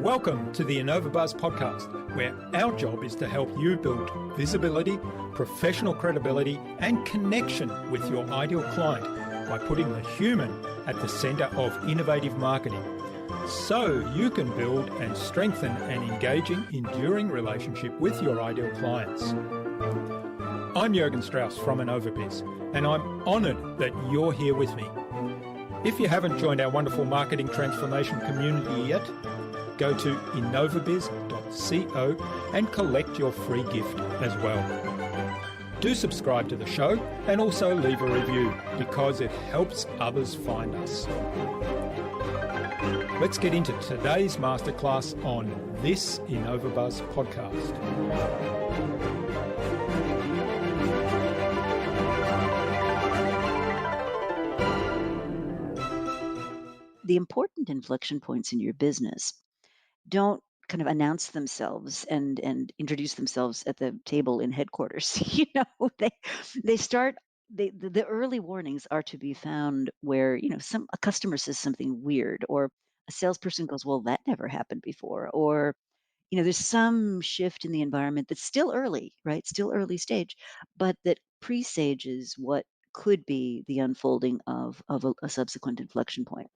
Welcome to the InnovaBuzz podcast, where our job is to help you build visibility, professional credibility, and connection with your ideal client by putting the human at the center of innovative marketing, so you can build and strengthen an engaging, enduring relationship with your ideal clients. I'm Jürgen Strauss from InnovaBuzz, and I'm honored that you're here with me. If you haven't joined our wonderful marketing transformation community yet, go to innovabiz.co and collect your free gift as well. Do subscribe to the show and also leave a review because it helps others find us. Let's get into today's masterclass on this InnovaBuzz podcast. The important inflection points in your business don't kind of announce themselves and introduce themselves at the table in headquarters. They start. The early warnings are to be found where a customer says something weird, or a salesperson goes, "Well, that never happened before," or there's some shift in the environment that's still early, right? Still early stage, but that presages what could be the unfolding of a subsequent inflection point.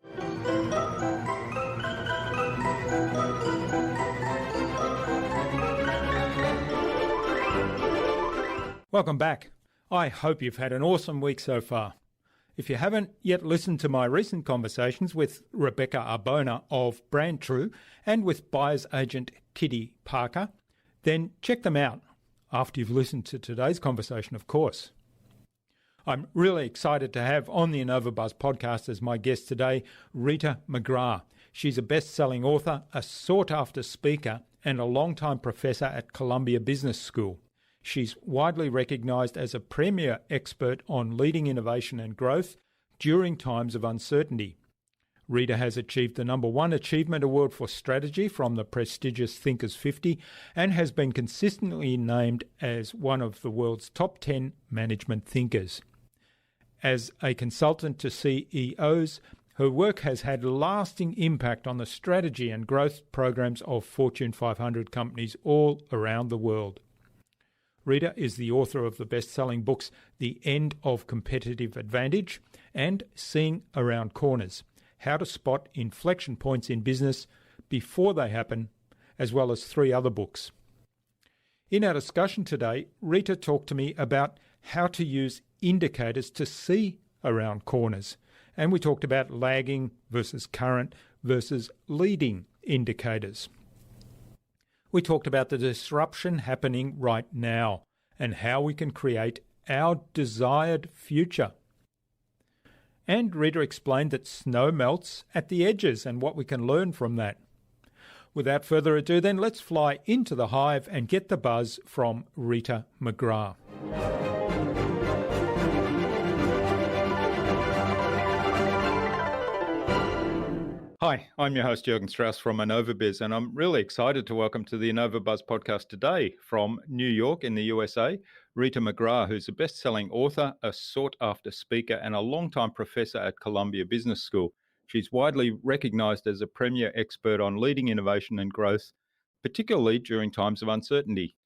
Welcome back. I hope you've had an awesome week so far. If you haven't yet listened to my recent conversations with Rebecca Arbona of Brand True and with buyer's agent Kitty Parker, then check them out after you've listened to today's conversation, of course. I'm really excited to have on the InnovaBuzz podcast as my guest today, Rita McGrath. She's a best-selling author, a sought-after speaker, and a longtime professor at Columbia Business School. She's widely recognized as a premier expert on leading innovation and growth during times of uncertainty. Rita has achieved the #1 Achievement Award for Strategy from the prestigious Thinkers 50 and has been consistently named as one of the world's top 10 management thinkers. As a consultant to CEOs, her work has had lasting impact on the strategy and growth programs of Fortune 500 companies all around the world. Rita is the author of the best-selling books The End of Competitive Advantage and Seeing Around Corners, How to Spot Inflection Points in Business Before They Happen, as well as 3 other books. In our discussion today, Rita talked to me about how to use indicators to see around corners, and we talked about lagging versus current versus leading indicators. We talked about the disruption happening right now and how we can create our desired future. And Rita explained that snow melts at the edges and what we can learn from that. Without further ado, then, let's fly into the hive and get the buzz from Rita McGrath. Hi, I'm your host Jürgen Strauss from InnovaBuzz, and I'm really excited to welcome to the InnovaBuzz podcast today from New York in the USA, Rita McGrath, who's a best-selling author, a sought-after speaker, and a longtime professor at Columbia Business School. She's widely recognized as a premier expert on leading innovation and growth, particularly during times of uncertainty.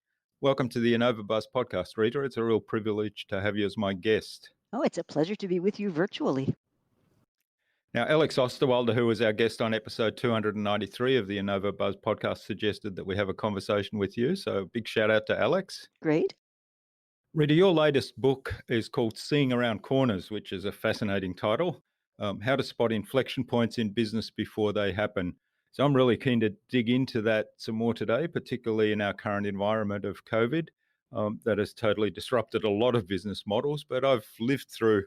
Welcome to the InnovaBuzz podcast, Rita. It's a real privilege to have you as my guest. Oh, it's a pleasure to be with you virtually. Now, Alex Osterwalder, who was our guest on episode 293 of the InnovaBuzz podcast, suggested that we have a conversation with you. So big shout out to Alex. Great. Rita, your latest book is called Seeing Around Corners, which is a fascinating title. How to Spot Inflection Points in Business Before They Happen. So I'm really keen to dig into that some more today, particularly in our current environment of COVID that has totally disrupted a lot of business models. But I've lived through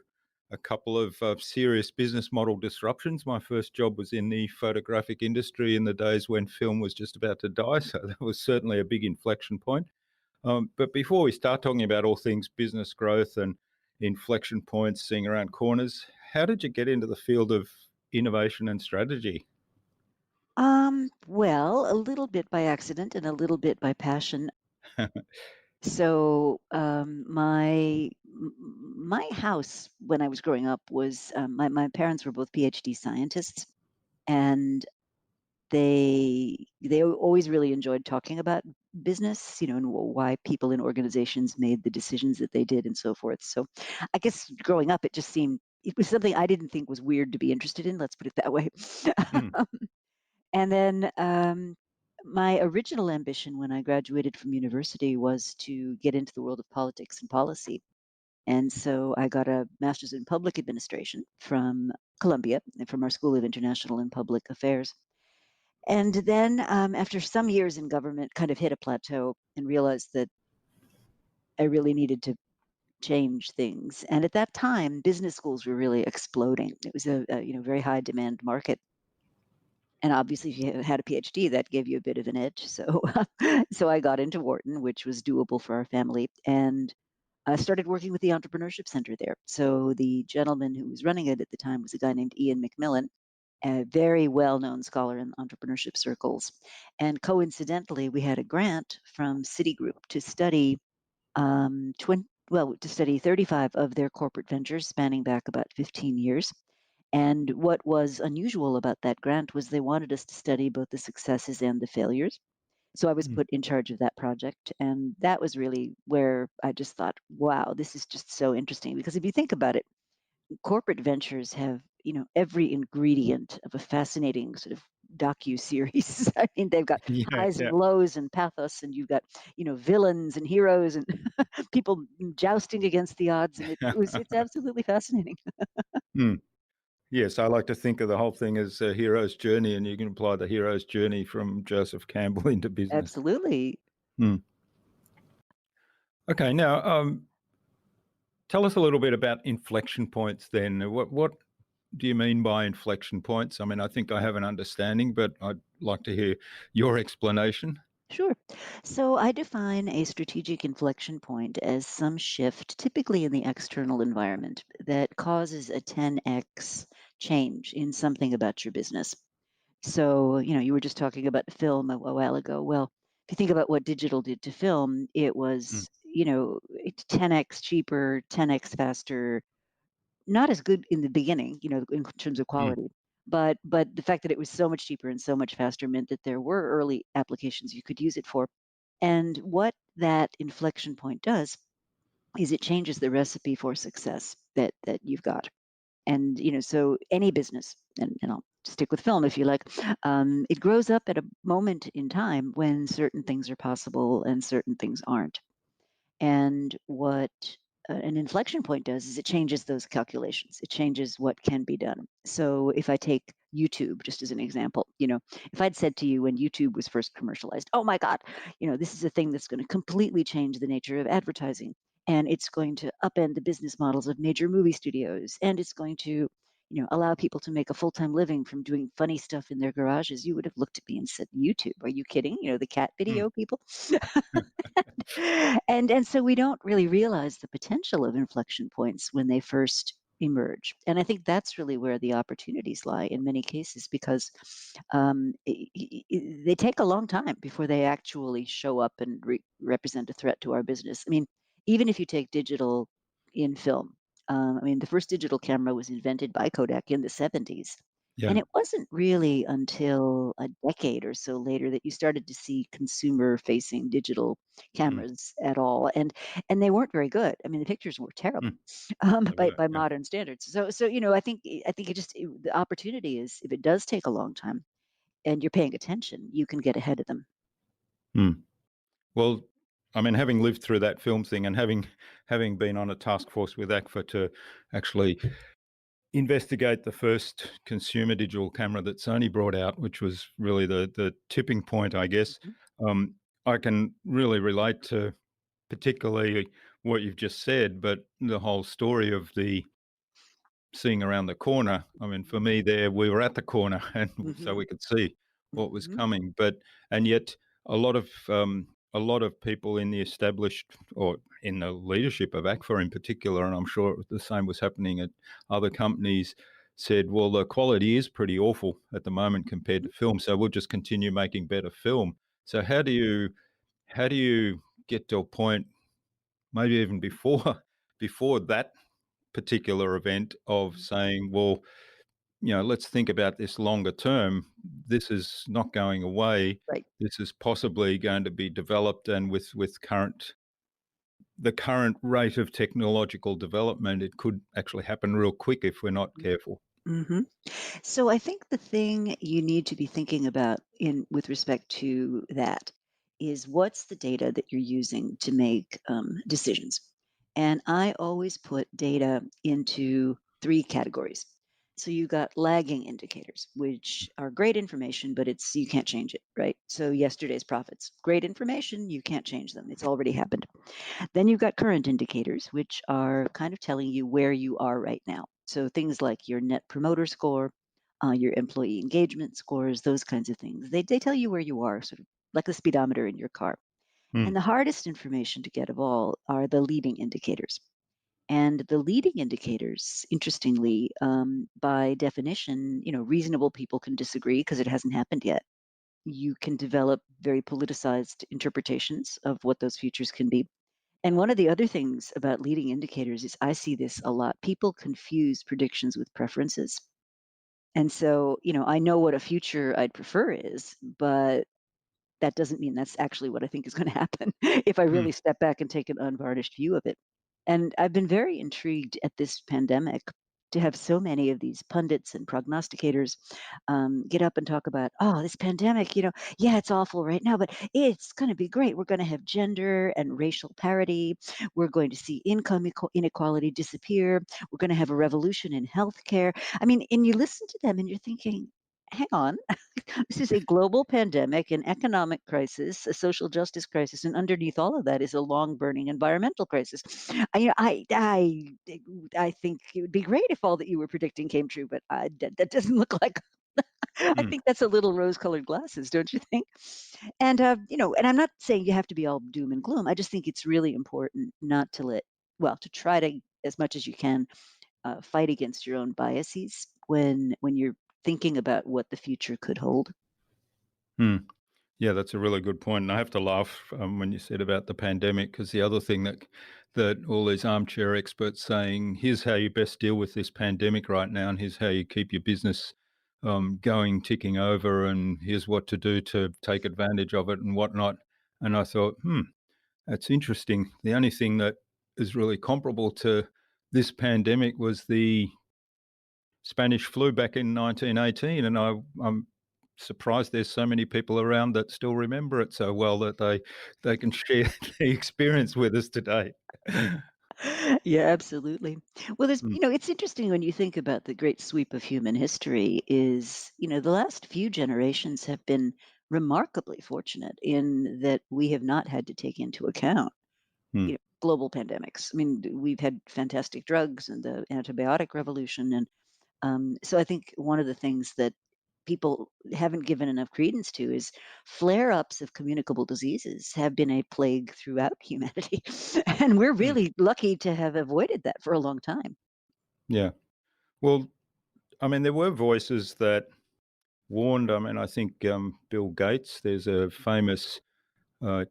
a couple of serious business model disruptions. My first job was in the photographic industry in the days when film was just about to die. So that was certainly a big inflection point. But before we start talking about all things business growth and inflection points, seeing around corners, how did you get into the field of innovation and strategy? Well, a little bit by accident and a little bit by passion. So my house when I was growing up was my parents were both PhD scientists, and they always really enjoyed talking about business, and why people in organizations made the decisions that they did and so forth. So I guess growing up, it was something I didn't think was weird to be interested in. Let's put it that way. Mm. And then my original ambition when I graduated from university was to get into the world of politics and policy. And so I got a master's in public administration from Columbia, and from our School of International and Public Affairs. And then after some years in government, kind of hit a plateau and realized that I really needed to change things. And at that time, business schools were really exploding. It was a very high demand market. And obviously, if you had a PhD, that gave you a bit of an edge. So, so I got into Wharton, which was doable for our family, and I started working with the Entrepreneurship Center there. So the gentleman who was running it at the time was a guy named Ian McMillan, a very well-known scholar in entrepreneurship circles. And coincidentally, we had a grant from Citigroup to study 35 of their corporate ventures spanning back about 15 years. And what was unusual about that grant was they wanted us to study both the successes and the failures. So I was Mm. put in charge of that project. And that was really where I just thought, wow, this is just so interesting. Because if you think about it, corporate ventures have, every ingredient of a fascinating sort of docu-series. I mean, they've got Yeah, highs and yeah. lows and pathos, and you've got, villains and heroes and people jousting against the odds. And it's absolutely fascinating. Mm. Yes, I like to think of the whole thing as a hero's journey, and you can apply the hero's journey from Joseph Campbell into business. Absolutely. Mm. Okay, now tell us a little bit about inflection points then. What do you mean by inflection points? I mean, I think I have an understanding, but I'd like to hear your explanation. Sure. So I define a strategic inflection point as some shift, typically in the external environment, that causes a 10x change in something about your business. So, you were just talking about film a while ago. Well, if you think about what digital did to film, it Mm. was, it's 10x cheaper, 10x faster, not as good in the beginning, in terms of Mm. quality. But the fact that it was so much cheaper and so much faster meant that there were early applications you could use it for. And what that inflection point does is it changes the recipe for success that you've got. And so any business, and I'll stick with film if you like, it grows up at a moment in time when certain things are possible and certain things aren't. And what an inflection point does is it changes those calculations. It changes what can be done. So if I take YouTube just as an example, if I'd said to you when YouTube was first commercialized, oh my God, this is a thing that's going to completely change the nature of advertising, and it's going to upend the business models of major movie studios, and it's going to allow people to make a full-time living from doing funny stuff in their garages, you would have looked at me and said, YouTube, are you kidding? The cat Mm. video people. And so we don't really realize the potential of inflection points when they first emerge. And I think that's really where the opportunities lie in many cases, because they take a long time before they actually show up and represent a threat to our business. I mean, even if you take digital in film, I mean, the first digital camera was invented by Kodak in the 70s. Yeah. And it wasn't really until a decade or so later that you started to see consumer facing digital Mm. cameras at all, and they weren't very good. I mean, the pictures were terrible Mm. They by were, by yeah. modern standards. So I think the opportunity is, if it does take a long time and you're paying attention, you can get ahead of them. Mm. Well, I mean, having lived through that film thing and having been on a task force with ACFA to actually investigate the first consumer digital camera that Sony brought out, which was really the tipping point, I guess. Mhm. Um, I can really relate to particularly what you've just said, but the whole story of the seeing around the corner. I mean, for me, there we were at the corner, and so Mhm. we could see what was Mhm. coming. But and yet, a lot of people in the established or in the leadership of ACFA in particular, and I'm sure the same was happening at other companies, said, "Well, the quality is pretty awful at the moment compared Mhm. to film, so we'll just continue making better film." So how do you get to a point? maybe even before before that particular event of Mhm. saying, well, let's think about this longer term. This is not going away. Right. This is possibly going to be developed, and with the current rate of technological development, it could actually happen real quick if we're not careful. Mm-hmm. So I think the thing you need to be thinking about in with respect to that is what's the data that you're using to make decisions. And I always put data into three categories. So you got lagging indicators, which are great information, but it's you can't change it, right? So yesterday's profits, great information, you can't change them. It's already happened. Then you've got current indicators, which are kind of telling you where you are right now. So things like your net promoter score, your employee engagement scores, those kinds of things. They tell you where you are, sort of like the speedometer in your car. And Mm, the hardest information to get of all are the leading indicators. And the leading indicators, interestingly, by definition, reasonable people can disagree because it hasn't happened yet. You can develop very politicized interpretations of what those futures can be. And one of the other things about leading indicators is I see this a lot. People confuse predictions with preferences. And so, I know what a future I'd prefer is, but that doesn't mean that's actually what I think is going to happen if I mm, really step back and take an unvarnished view of it. And I've been very intrigued at this pandemic to have so many of these pundits and prognosticators get up and talk about, oh, this pandemic, yeah, it's awful right now, but it's going to be great. We're going to have gender and racial parity. We're going to see income inequality disappear. We're going to have a revolution in healthcare. I mean, and you listen to them and you're thinking, hang on, this is a global pandemic, an economic crisis, a social justice crisis, and underneath all of that is a long burning environmental crisis. I think it would be great if all that you were predicting came true, but that doesn't look like. I mm. think that's a little rose-colored glasses, don't you think? And and I'm not saying you have to be all doom and gloom. I just think it's really important not to to try to, as much as you can, fight against your own biases when you're thinking about what the future could hold. Mm. Yeah, that's a really good point. And I have to laugh when you said about the pandemic, because the other thing that all these armchair experts saying, here's how you best deal with this pandemic right now, and here's how you keep your business going, ticking over, and here's what to do to take advantage of it and whatnot. And I thought, that's interesting. The only thing that is really comparable to this pandemic was the Spanish flu back in 1918, and I'm surprised there's so many people around that still remember it so well that they can share the experience with us today. Yeah, absolutely. Well, Mm, it's interesting when you think about the great sweep of human history is, the last few generations have been remarkably fortunate in that we have not had to take into account, mm, global pandemics. I mean, we've had fantastic drugs and the antibiotic revolution. And so I think one of the things that people haven't given enough credence to is flare-ups of communicable diseases have been a plague throughout humanity. And we're mm. really lucky to have avoided that for a long time. Yeah. Well, I mean, there were voices that warned. I mean, I think Bill Gates. There's a famous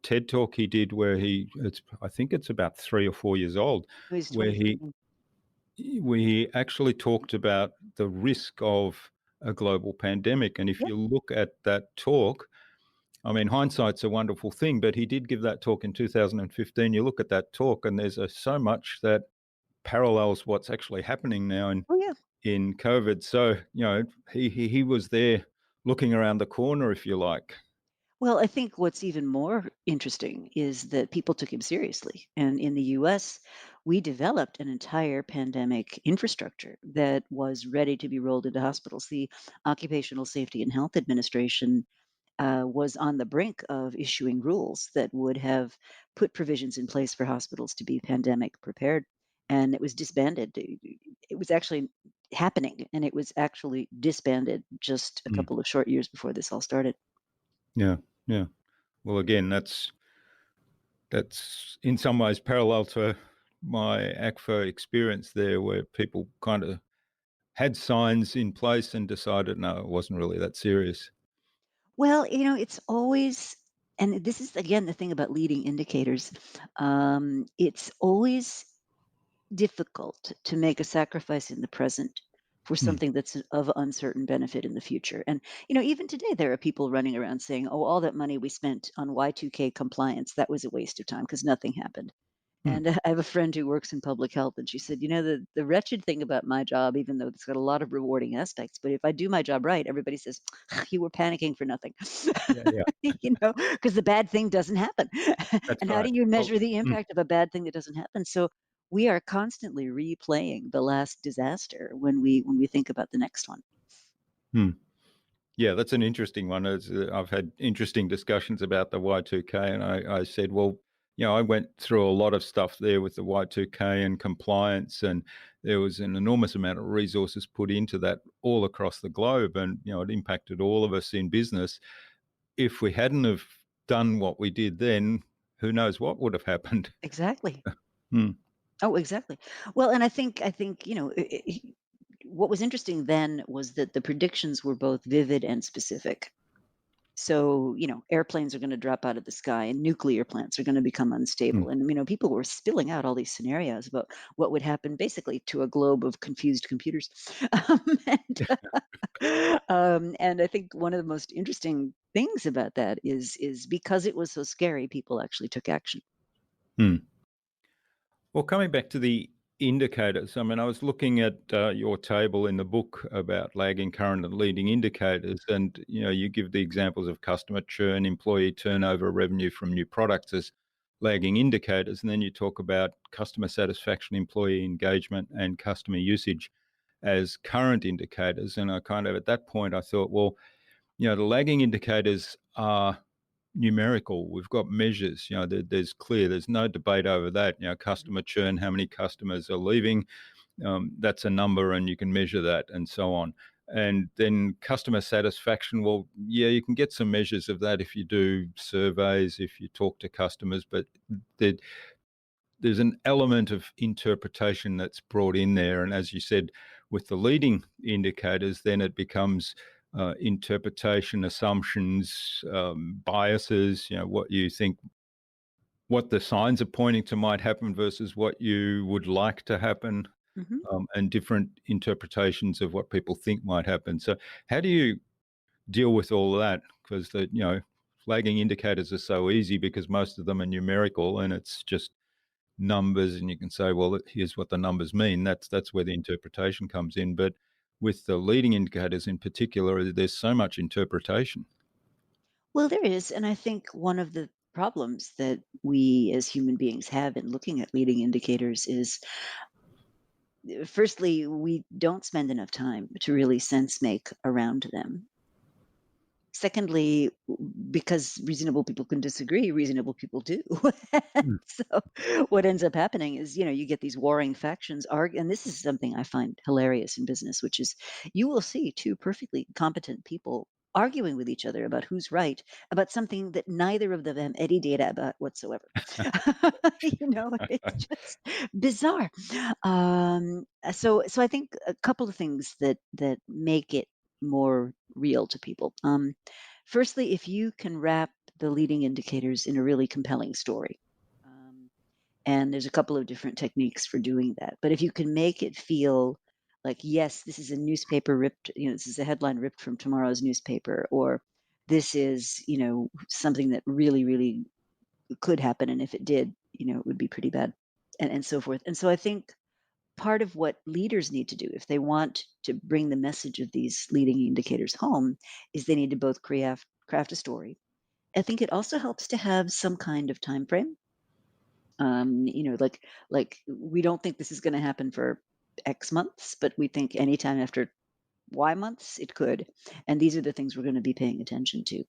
TED talk he did where I think it's about 3 or 4 years old, It was where he 2015. we actually talked about the risk of a global pandemic. And if Yeah. you look at that talk, I mean, hindsight's a wonderful thing, but he did give that talk in 2015. You look at that talk, and there's so much that parallels what's actually happening now Oh, yeah. in COVID. So, he was there looking around the corner, if you like. Well, I think what's even more interesting is that people took him seriously. And in the US, we developed an entire pandemic infrastructure that was ready to be rolled into hospitals. The Occupational Safety and Health Administration was on the brink of issuing rules that would have put provisions in place for hospitals to be pandemic prepared. And it was disbanded. It was actually happening, and it was actually disbanded just a Mm. couple of short years before this all started. Yeah, yeah. Well, again, that's in some ways parallel to my ACFA experience there, where people kind of had signs in place and decided, no, it wasn't really that serious. Well, it's always And this is again the thing about leading indicators. It's always difficult to make a sacrifice in the present for Mm, something that's of uncertain benefit in the future. And even today there are people running around saying, "Oh, all that money we spent on Y2K compliance, that was a waste of time because nothing happened." mm. And I have a friend who works in public health, and she said, the wretched thing about my job, even though it's got a lot of rewarding aspects, but if I do my job right, everybody says, you were panicking for nothing." Yeah, yeah, Because the bad thing doesn't happen. that's And how right. do you Well, measure the mm, impact of a bad thing that doesn't happen? So we are constantly replaying the last disaster when we think about the next one. mm. Yeah, that's an interesting one. I've had interesting discussions about the Y2K, and I said, well, I went through a lot of stuff there with the Y2K and compliance, and there was an enormous amount of resources put into that all across the globe, and it impacted all of us in business. If we hadn't have done what we did then, who knows what would have happened? Exactly. Mm, Oh, exactly. Well, and I think, what was interesting then was that the predictions were both vivid and specific. So, airplanes are going to drop out of the sky and nuclear plants are going to become mm. unstable. And, people were spilling out all these scenarios about what would happen basically to a globe of confused computers. And I think one of the most interesting things about that is because it was so scary, people actually took action. Mm. Well, coming back to the indicators, I mean, I was looking at your table in the book about lagging current and leading indicators, and you give the examples of customer churn, employee turnover, revenue from new products as lagging indicators, and then you talk about customer satisfaction, employee engagement, and customer usage as current indicators. And I kind of at that point I thought, well, the lagging indicators are numerical. We've got measures. There's no debate over that. Customer churn, how many customers are leaving, that's a number, and you can measure that, and so on. And then customer satisfaction. Well, yeah, you can get some measures of that if you do surveys, if you talk to customers, but there, there's an element of interpretation that's brought in there. And as you said, with the leading indicators, then it becomes interpretation, assumptions, biases, what you think, what the signs are pointing to might happen versus what you would like to happen, Mhm. and different interpretations of what people think might happen. So, how do you deal with all of that? Because lagging indicators are so easy because most of them are numerical and it's just numbers, and you can say, well, here's what the numbers mean. That's where the interpretation comes in. But with the leading indicators in particular, there's so much interpretation. Well, there is, and I think one of the problems that we as human beings have in looking at leading indicators is, firstly, we don't spend enough time to really sense make around them. Secondly, because reasonable people can disagree, reasonable people do. Mm, So what ends up happening is, you get these warring factions argue, and this is something I find hilarious in business, which is you will see two perfectly competent people arguing with each other about who's right about something that neither of them have any data about whatsoever. It's just bizarre. So I think a couple of things that make it more real to people. Firstly, if you can wrap the leading indicators in a really compelling story, um, and there's a couple of different techniques for doing that. But if you can make it feel like, yes, this is a newspaper ripped, this is a headline ripped from tomorrow's newspaper, or this is, something that really, really could happen, and if it did, it would be pretty bad, and so forth. And so I think part of what leaders need to do if they want to bring the message of these leading indicators home is they need to both craft a story. I think it also helps to have some kind of time frame. Like we don't think this is going to happen for X months, but we think anytime after Y months it could, and these are the things we're going to be paying attention to.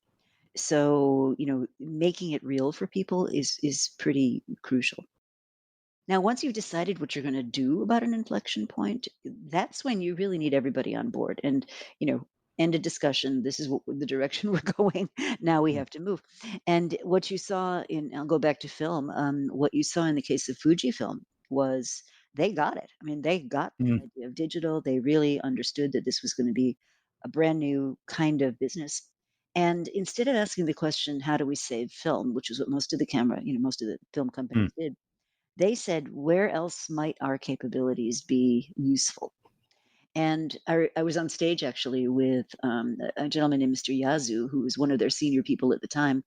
So making it real for people is pretty crucial. Now, once you've decided what you're going to do about an inflection point, that's when you really need everybody on board and, end a discussion. This is what the direction we're going. Now we mm, have to move. And what you saw I'll go back to film. What you saw in the case of Fujifilm was they got it. I mean, they got the mm, idea of digital. They really understood that this was going to be a brand new kind of business. And instead of asking the question, how do we save film, which is what most of the camera, most of the film Mm. companies did, they said, where else might our capabilities be useful? And I was on stage actually with a gentleman named Mr. Yazoo, who was one of their senior people at the time.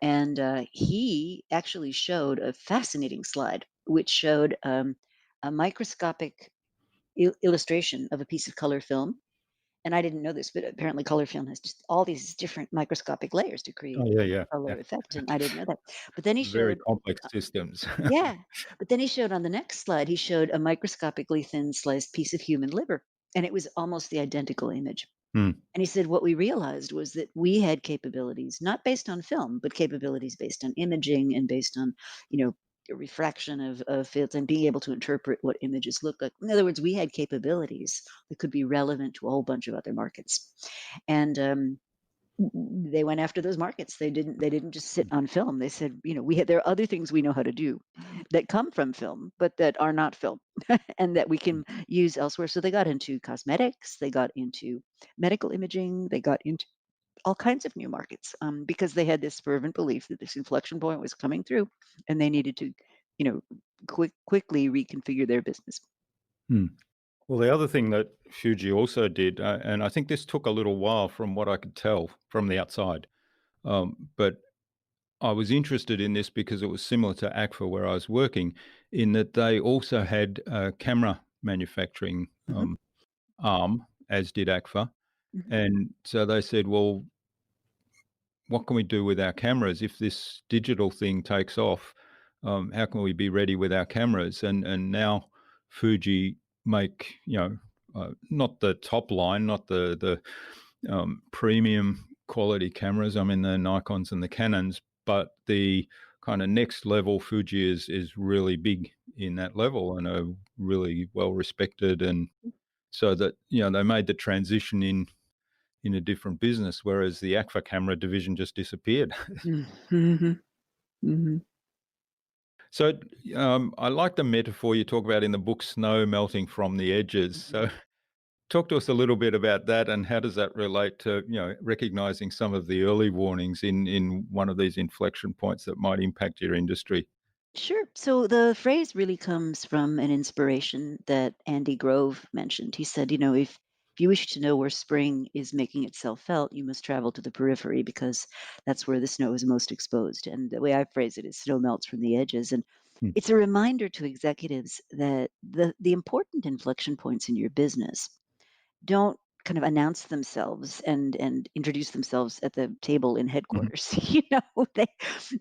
And he actually showed a fascinating slide, which showed a microscopic illustration of a piece of color film. And I didn't know this, but apparently color film has just all these different microscopic layers to Oh, create yeah, a yeah, yeah. color effect. And I didn't know that. But then he Very showed, complex systems. yeah, but then he showed on the next slide, he showed a microscopically thin sliced piece of human liver. And it was almost the identical image. Mm. And he said, what we realized was that we had capabilities, not based on film, but capabilities based on imaging and based on, you know, refraction of fields and being able to interpret what images look like. In other words, we had capabilities that could be relevant to a whole bunch of other markets. And they went after those markets. They didn't just sit on film. They said, there are other things we know how to do that come from film, but that are not film and that we can use elsewhere. So they got into cosmetics, they got into medical imaging, they got into all kinds of new markets because they had this fervent belief that this inflection point was coming through and they needed to, you know, quickly reconfigure their business. Mm. Well, the other thing that Fuji also did, and I think this took a little while from what I could tell from the outside, but I was interested in this because it was similar to ACFA where I was working, in that they also had a camera manufacturing Hmm. arm, as did ACFA. Hmm. And so they said, well, what can we do with our cameras if this digital thing takes off? How can we be ready with our cameras? And now Fuji make not the top line, not the premium quality cameras. I mean the Nikons and the Canons, but the kind of next level Fuji is really big in that level and are really well respected, and so that they made the transition in a different business, whereas the ACFA camera division just disappeared. Hmm. Hmm. So I like the metaphor you talk about in the book, snow melting from the edges. Hmm. So talk to us a little bit about that, and how does that relate to recognizing some of the early warnings in one of these inflection points that might impact your industry? Sure. So the phrase really comes from an inspiration that Andy Grove mentioned. He said, if you wish to know where spring is making itself felt, you must travel to the periphery because that's where the snow is most exposed. And the way I phrase it is snow melts from the edges. And Hmm. it's a reminder to executives that the important inflection points in your business don't kind of announce themselves and introduce themselves at the table in Mhm. headquarters.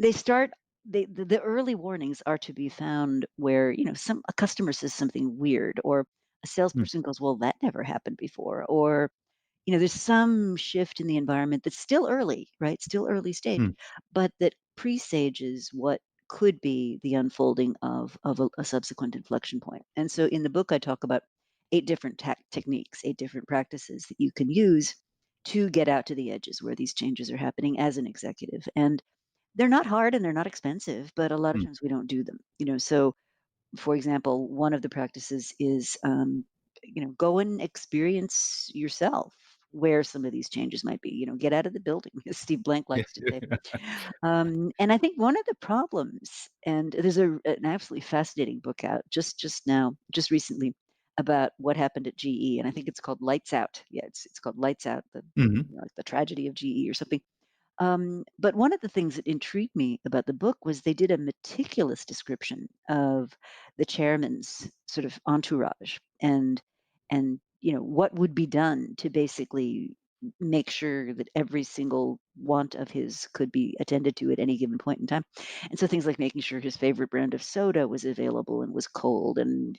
They start the early warnings are to be found where some a customer says something weird, or a Mm. salesperson goes, well, that never happened before, or there's some shift in the environment that's still early, right? Still early stage, Mm. but that presages what could be the unfolding of a subsequent inflection point. And so in the book, I talk about 8 different techniques, 8 different practices that you can use to get out to the edges where these changes are happening as an executive. And they're not hard and they're not expensive, but a lot of Mm. times we don't do them. So for example, one of the practices is, go and experience yourself where some of these changes might be. Get out of the building, as Steve Blank Yeah. likes to say. And I think one of the problems, and there's an absolutely fascinating book out just now, just recently, about what happened at GE, and I think it's called Lights Out. Yeah, it's called Lights Out, Mhm. like the tragedy of GE or something. But one of the things that intrigued me about the book was they did a meticulous description of the chairman's sort of entourage and what would be done to basically make sure that every single want of his could be attended to at any given point in time. And so things like making sure his favorite brand of soda was available and was cold, and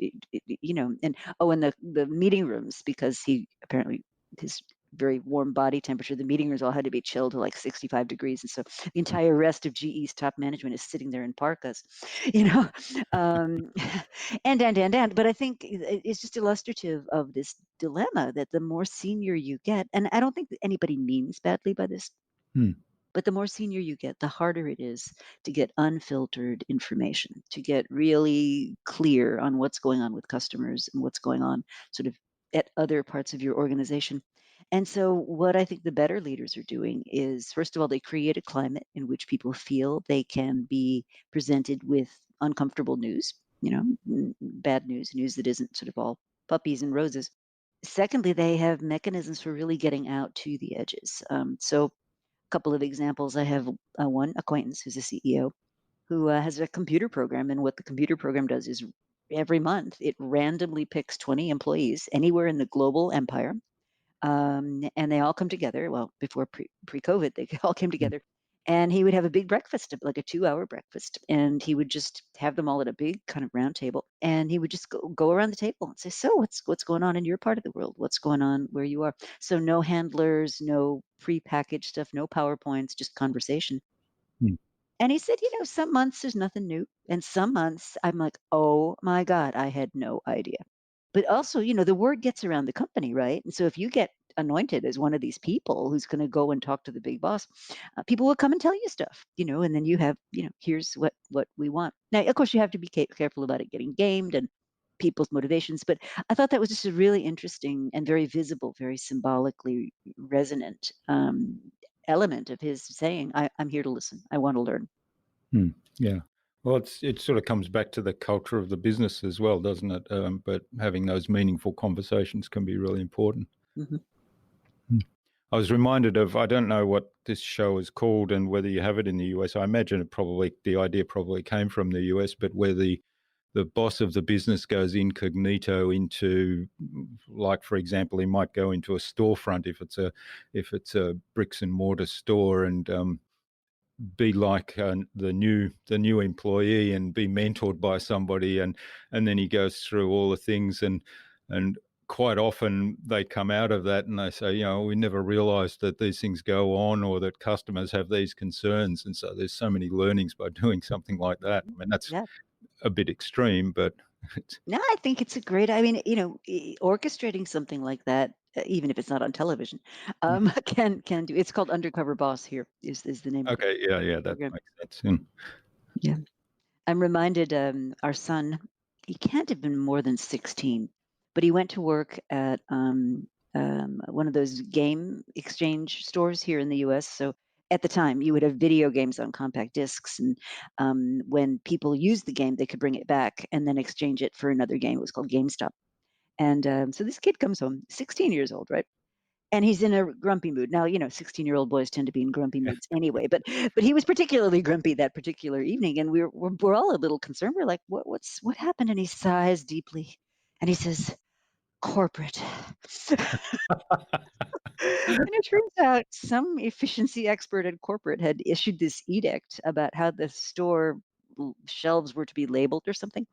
and oh, and the meeting rooms, because he apparently his very warm body temperature. The meeting rooms all had to be chilled to like 65 degrees. And so the entire rest of GE's top management is sitting there in parkas, you know, um, and. But I think it's just illustrative of this dilemma that the more senior you get, and I don't think that anybody means badly by this, Mm. but the more senior you get, the harder it is to get unfiltered information, to get really clear on what's going on with customers and what's going on sort of at other parts of your organization. And so, what I think the better leaders are doing is, first of all, they create a climate in which people feel they can be presented with uncomfortable news, bad news, news that isn't sort of all puppies and roses. Secondly, they have mechanisms for really getting out to the edges. So, a couple of examples. I have one acquaintance who's a CEO who has a computer program. And what the computer program does is every month it randomly picks 20 employees anywhere in the global empire, and they all come together. Well, before pre-COVID, they all came Mm. together, and he would have a big breakfast, like a 2-hour breakfast, and he would just have them all at a big kind of round table, and he would just go around the table and say, "So, what's going on in your part of the world? What's going on where you are?" So, no handlers, no prepackaged stuff, no PowerPoints, just conversation. Mm. And he said, some months there's nothing new. And some months I'm like, oh my God, I had no idea. But also, the word gets around the company, right? And so if you get anointed as one of these people who's going to go and talk to the big boss, people will come and tell you stuff, and then you have, here's what we want. Now, of course, you have to be careful about it getting gamed and people's motivations. But I thought that was just a really interesting and very visible, very symbolically resonant element of his saying, I'm here to listen. I want to learn. Mm. Yeah. Well, it sort of comes back to the culture of the business as well, doesn't it? But having those meaningful conversations can be really important. Mhm. Mm. I was reminded of, I don't know what this show is called and whether you have it in the US. I imagine the idea probably came from the US, but where the boss of the business goes incognito into, like, for example, he might go into a storefront if it's a bricks and mortar store, and be like the new employee and be mentored by somebody, and then he goes through all the things, and quite often they come out of that and they say, we never realized that these things go on, or that customers have these concerns. And so there's so many learnings by doing something like that. I mean, that's Yeah. a bit extreme, but No, I think it's a great, I mean, orchestrating something like that, even if it's not on television, can do. It's called Undercover Boss here, is the name of the okay, yeah, that program. makes sense. And Yeah. I'm reminded, our son, he can't have been more than 16, but he went to work at one of those game exchange stores here in the US. So at the time, you would have video games on compact discs. And when people used the game, they could bring it back and then exchange it for another game. It was called GameStop. And so this kid comes home, 16 years old, right? And he's in a grumpy mood. Now, 16-year-old boys tend to be in grumpy moods anyway, but he was particularly grumpy that particular evening, and we're all a little concerned. We're like, what happened?" And he sighs deeply, and he says, "Corporate." And it turns out some efficiency expert at corporate had issued this edict about how the store shelves were to be labeled or something.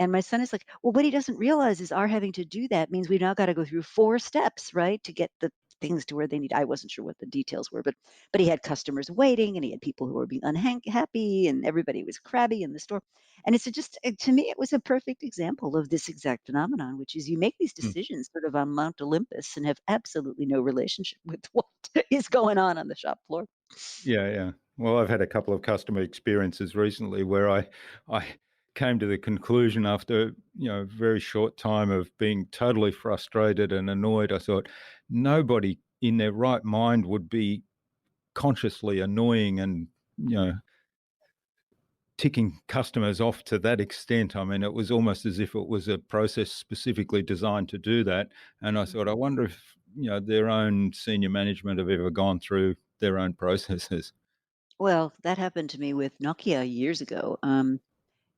And my son is like, "Well, what he doesn't realize is our having to do that means we've now gotta go through 4 steps, right, to get the things to where they need." I wasn't sure what the details were, but he had customers waiting, and he had people who were being happy, and everybody was crabby in the store. And it's just to me, it was a perfect example of this exact phenomenon, which is you make these mm, decisions sort of on Mount Olympus and have absolutely no relationship with what is going on the shop floor. yeah. Well, I've had a couple of customer experiences recently where I came to the conclusion after a very short time of being totally frustrated and annoyed. I thought nobody in their right mind would be consciously annoying and ticking customers off to that extent. I mean, it was almost as if it was a process specifically designed to do that. And I thought, I wonder if their own senior management have ever gone through their own processes. Well, that happened to me with Nokia years ago.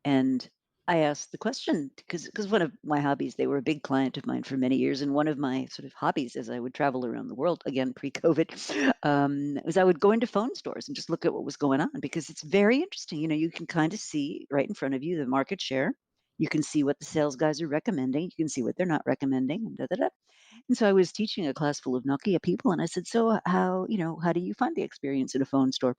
And I asked the question because one of my hobbies, they were a big client of mine for many years, and one of my sort of hobbies as I would travel around the world, again pre-COVID, was I would go into phone stores and just look at what was going on because it's very interesting. You can kind of see right in front of you the market share. You can see what the sales guys are recommending. You can see what they're not recommending, and da da da. And so I was teaching a class full of Nokia people, and I said, "So how do you find the experience in a phone store?"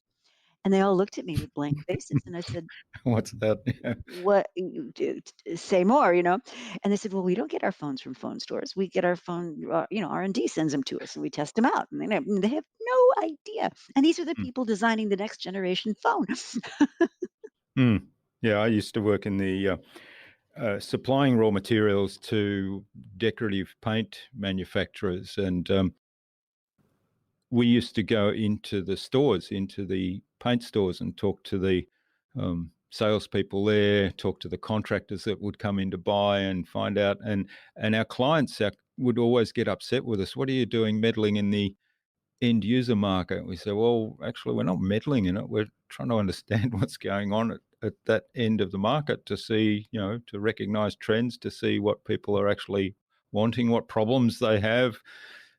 And they all looked at me with blank faces, and I said, What's that? Yeah. "What you do say more?" And they said, "Well, we don't get our phones from phone stores. We get our phone, R&D sends them to us, and we test them out." And they have no idea. And these are the Mm. people designing the next generation phone. Mm. Yeah, I used to work in the supplying raw materials to decorative paint manufacturers, and we used to go into the stores, into the paint stores, and talk to the salespeople there, talk to the contractors that would come in to buy and find out. And our clients would always get upset with us. What are you doing meddling in the end user market? We say, well, actually, we're not meddling in it. We're trying to understand what's going on at that end of the market to see, to recognize trends, to see what people are actually wanting, what problems they have,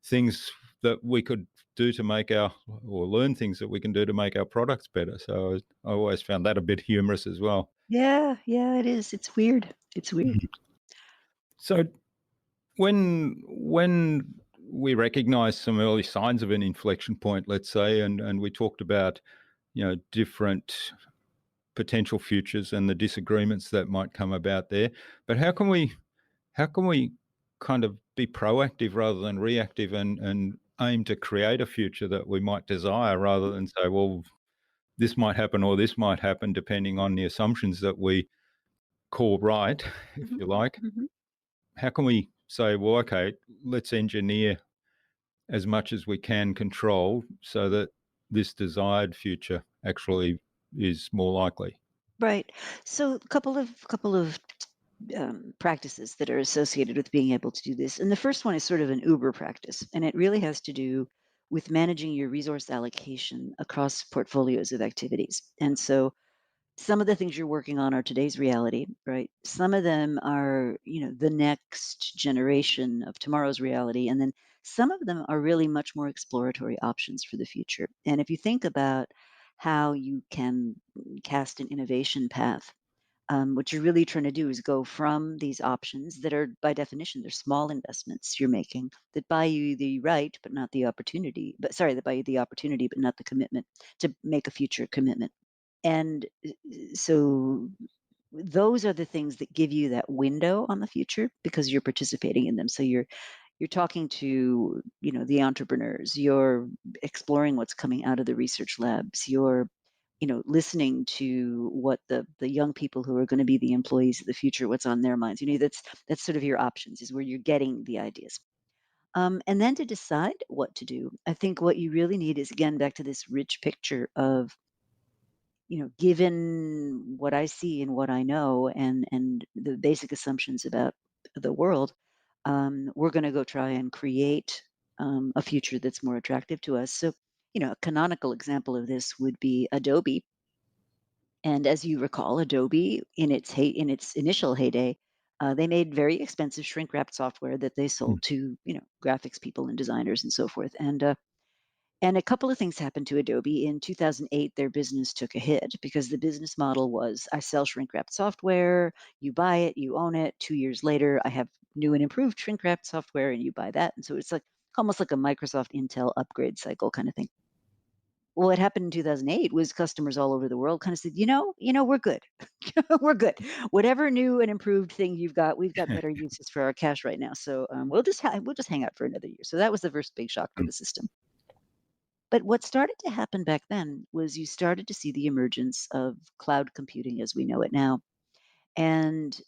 things that we could do to make or learn things that we can do to make our products better. So I always found that a bit humorous as well. Yeah, yeah, it is. It's weird. It's weird. Mhm. So when we recognize some early signs of an inflection point, let's say, and we talked about, different potential futures and the disagreements that might come about there, but how can we kind of be proactive rather than reactive, and aim to create a future that we might desire, rather than say, well, this might happen or this might happen, depending on the assumptions that we call right, if Mhm, you like. mhm. How can we say, well, okay, let's engineer as much as we can control so that this desired future actually is more likely? Right. So, couple of practices that are associated with being able to do this, and the first one is sort of an Uber practice, and it really has to do with managing your resource allocation across portfolios of activities. And so, some of the things you're working on are today's reality, right? Some of them are, the next generation of tomorrow's reality. And then some of them are really much more exploratory options for the future. And if you think about how you can cast an innovation path, what you're really trying to do is go from these options that are, by definition, they're small investments you're making that buy you the right, but not the opportunity. But sorry, that buy you the opportunity, but not the commitment to make a future commitment. And so those are the things that give you that window on the future because you're participating in them. So you're talking to, the entrepreneurs, you're exploring what's coming out of the research labs, you're, listening to what the young people who are going to be the employees of the future, what's on their minds. That's sort of your options, is where you're getting the ideas. And then to decide what to do, I think what you really need is, again, back to this rich picture of, given what I see and what I know, and the basic assumptions about the world, we're going to go try and create a future that's more attractive to us. So, a canonical example of this would be Adobe. And as you recall, Adobe, in its initial heyday, they made very expensive shrink wrapped software that they Mm. sold to, graphics people and designers and so forth. And a couple of things happened to Adobe. In 2008, their business took a hit because the business model was, I sell shrink wrapped software, you buy it, you own it. 2 years later, I have new and improved shrink wrapped software, and you buy that. And so it's like almost like a Microsoft Intel upgrade cycle kind of thing. Well, what happened in 2008 was customers all over the world kind of said, we're good. We're good. Whatever new and improved thing you've got, we've got better uses for our cash right now. So we'll just hang out for another year. So that was the first big shock to the system. But what started to happen back then was you started to see the emergence of cloud computing as we know it now. And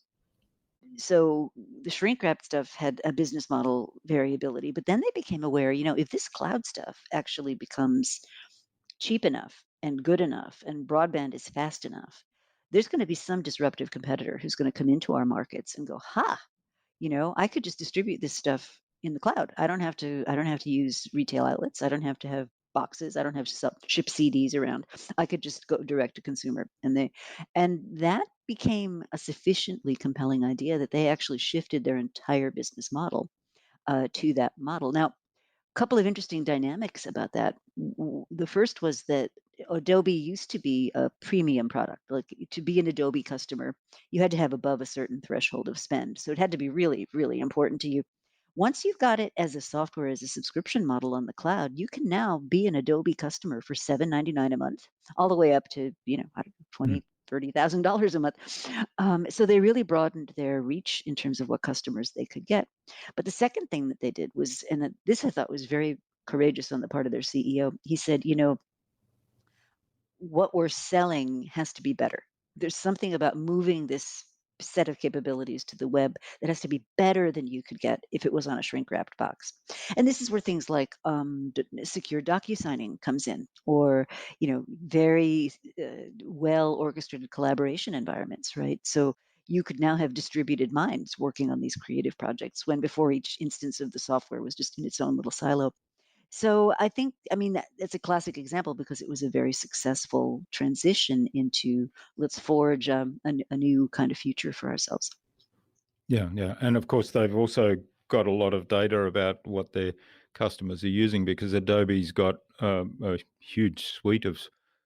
so the shrink wrap stuff had a business model variability, but then they became aware, if this cloud stuff actually becomes cheap enough and good enough and broadband is fast enough, there's going to be some disruptive competitor who's going to come into our markets and go, ha, I could just distribute this stuff in the cloud. I don't have to use retail outlets. I don't have to have boxes. I don't have to ship CDs around. I could just go direct to consumer. And that became a sufficiently compelling idea that they actually shifted their entire business model to that model. Now, couple of interesting dynamics about that. The first was that Adobe used to be a premium product. Like, to be an Adobe customer, you had to have above a certain threshold of spend. So it had to be really, really important to you. Once you've got it as a software, as a subscription model on the cloud, you can now be an Adobe customer for $7.99 a month, all the way up to, I don't know, Mm. 30,000 dollars a month. So they really broadened their reach in terms of what customers they could get. But the second thing that they did was, and this I thought was very courageous on the part of their CEO. He said, what we're selling has to be better. There's something about moving this set of capabilities to the web that has to be better than you could get if it was on a shrink wrapped box. And this is where things like secure docu-signing comes in, or very well orchestrated collaboration environments, right? So you could now have distributed minds working on these creative projects when before each instance of the software was just in its own little silo. So I think, I mean, that's a classic example because it was a very successful transition into let's forge a new kind of future for ourselves. Yeah, yeah. And of course, they've also got a lot of data about what their customers are using because Adobe's got a huge suite of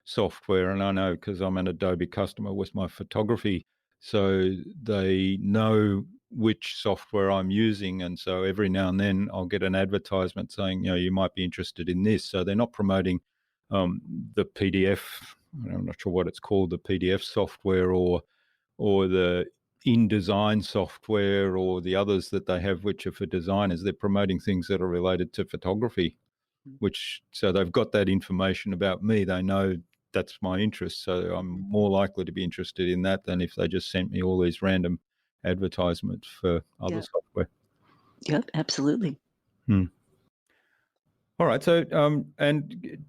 software. And I know because I'm an Adobe customer with my photography. So they know which software I'm using. And so every now and then I'll get an advertisement saying, you might be interested in this. So they're not promoting the PDF, I'm not sure what it's called, the PDF software or the InDesign software or the others that they have, which are for designers. They're promoting things that are related to photography, Mm. which so they've got that information about me. They know that's my interest. So I'm more likely to be interested in that than if they just sent me all these random advertisements for other Yeah. software. Yep. Absolutely. Hmm. All right. So, and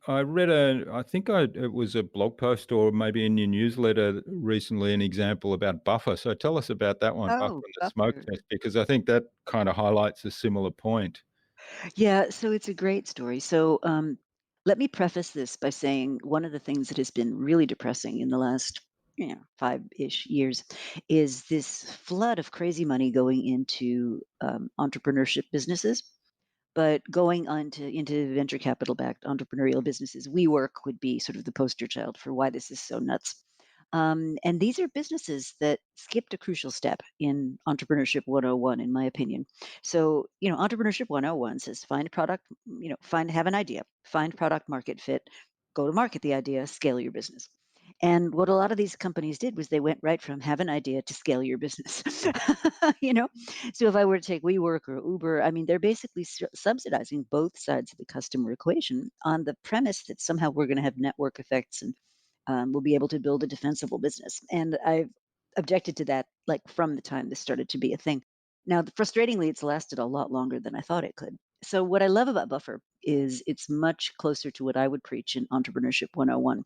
I read it was a blog post or maybe in your newsletter recently, an example about buffer. So tell us about that one, buffer Oh, and the smoke buffer. test, because I think that kind of highlights a similar point. Yeah, so it's a great story. So let me preface this by saying one of the things that has been really depressing in the last 5-ish years is this flood of crazy money going into entrepreneurship businesses, but going on to into venture capital backed entrepreneurial businesses. WeWork would be sort of the poster child for why this is so nuts. And these are businesses that skipped a crucial step in entrepreneurship 101, in my opinion. So, entrepreneurship 101 says find product, have an idea, find product market fit, go to market the idea, scale your business. And what a lot of these companies did was they went right from have an idea to scale your business. you know, so if I were to take WeWork or Uber, I mean, they're basically subsidizing both sides of the customer equation on the premise that somehow we're going to have network effects and we'll be able to build a defensible business. And I've objected to that like from the time this started to be a thing. Now, frustratingly, it's lasted a lot longer than I thought it could. So, what I love about Buffer is it's much closer to what I would preach in Entrepreneurship 101.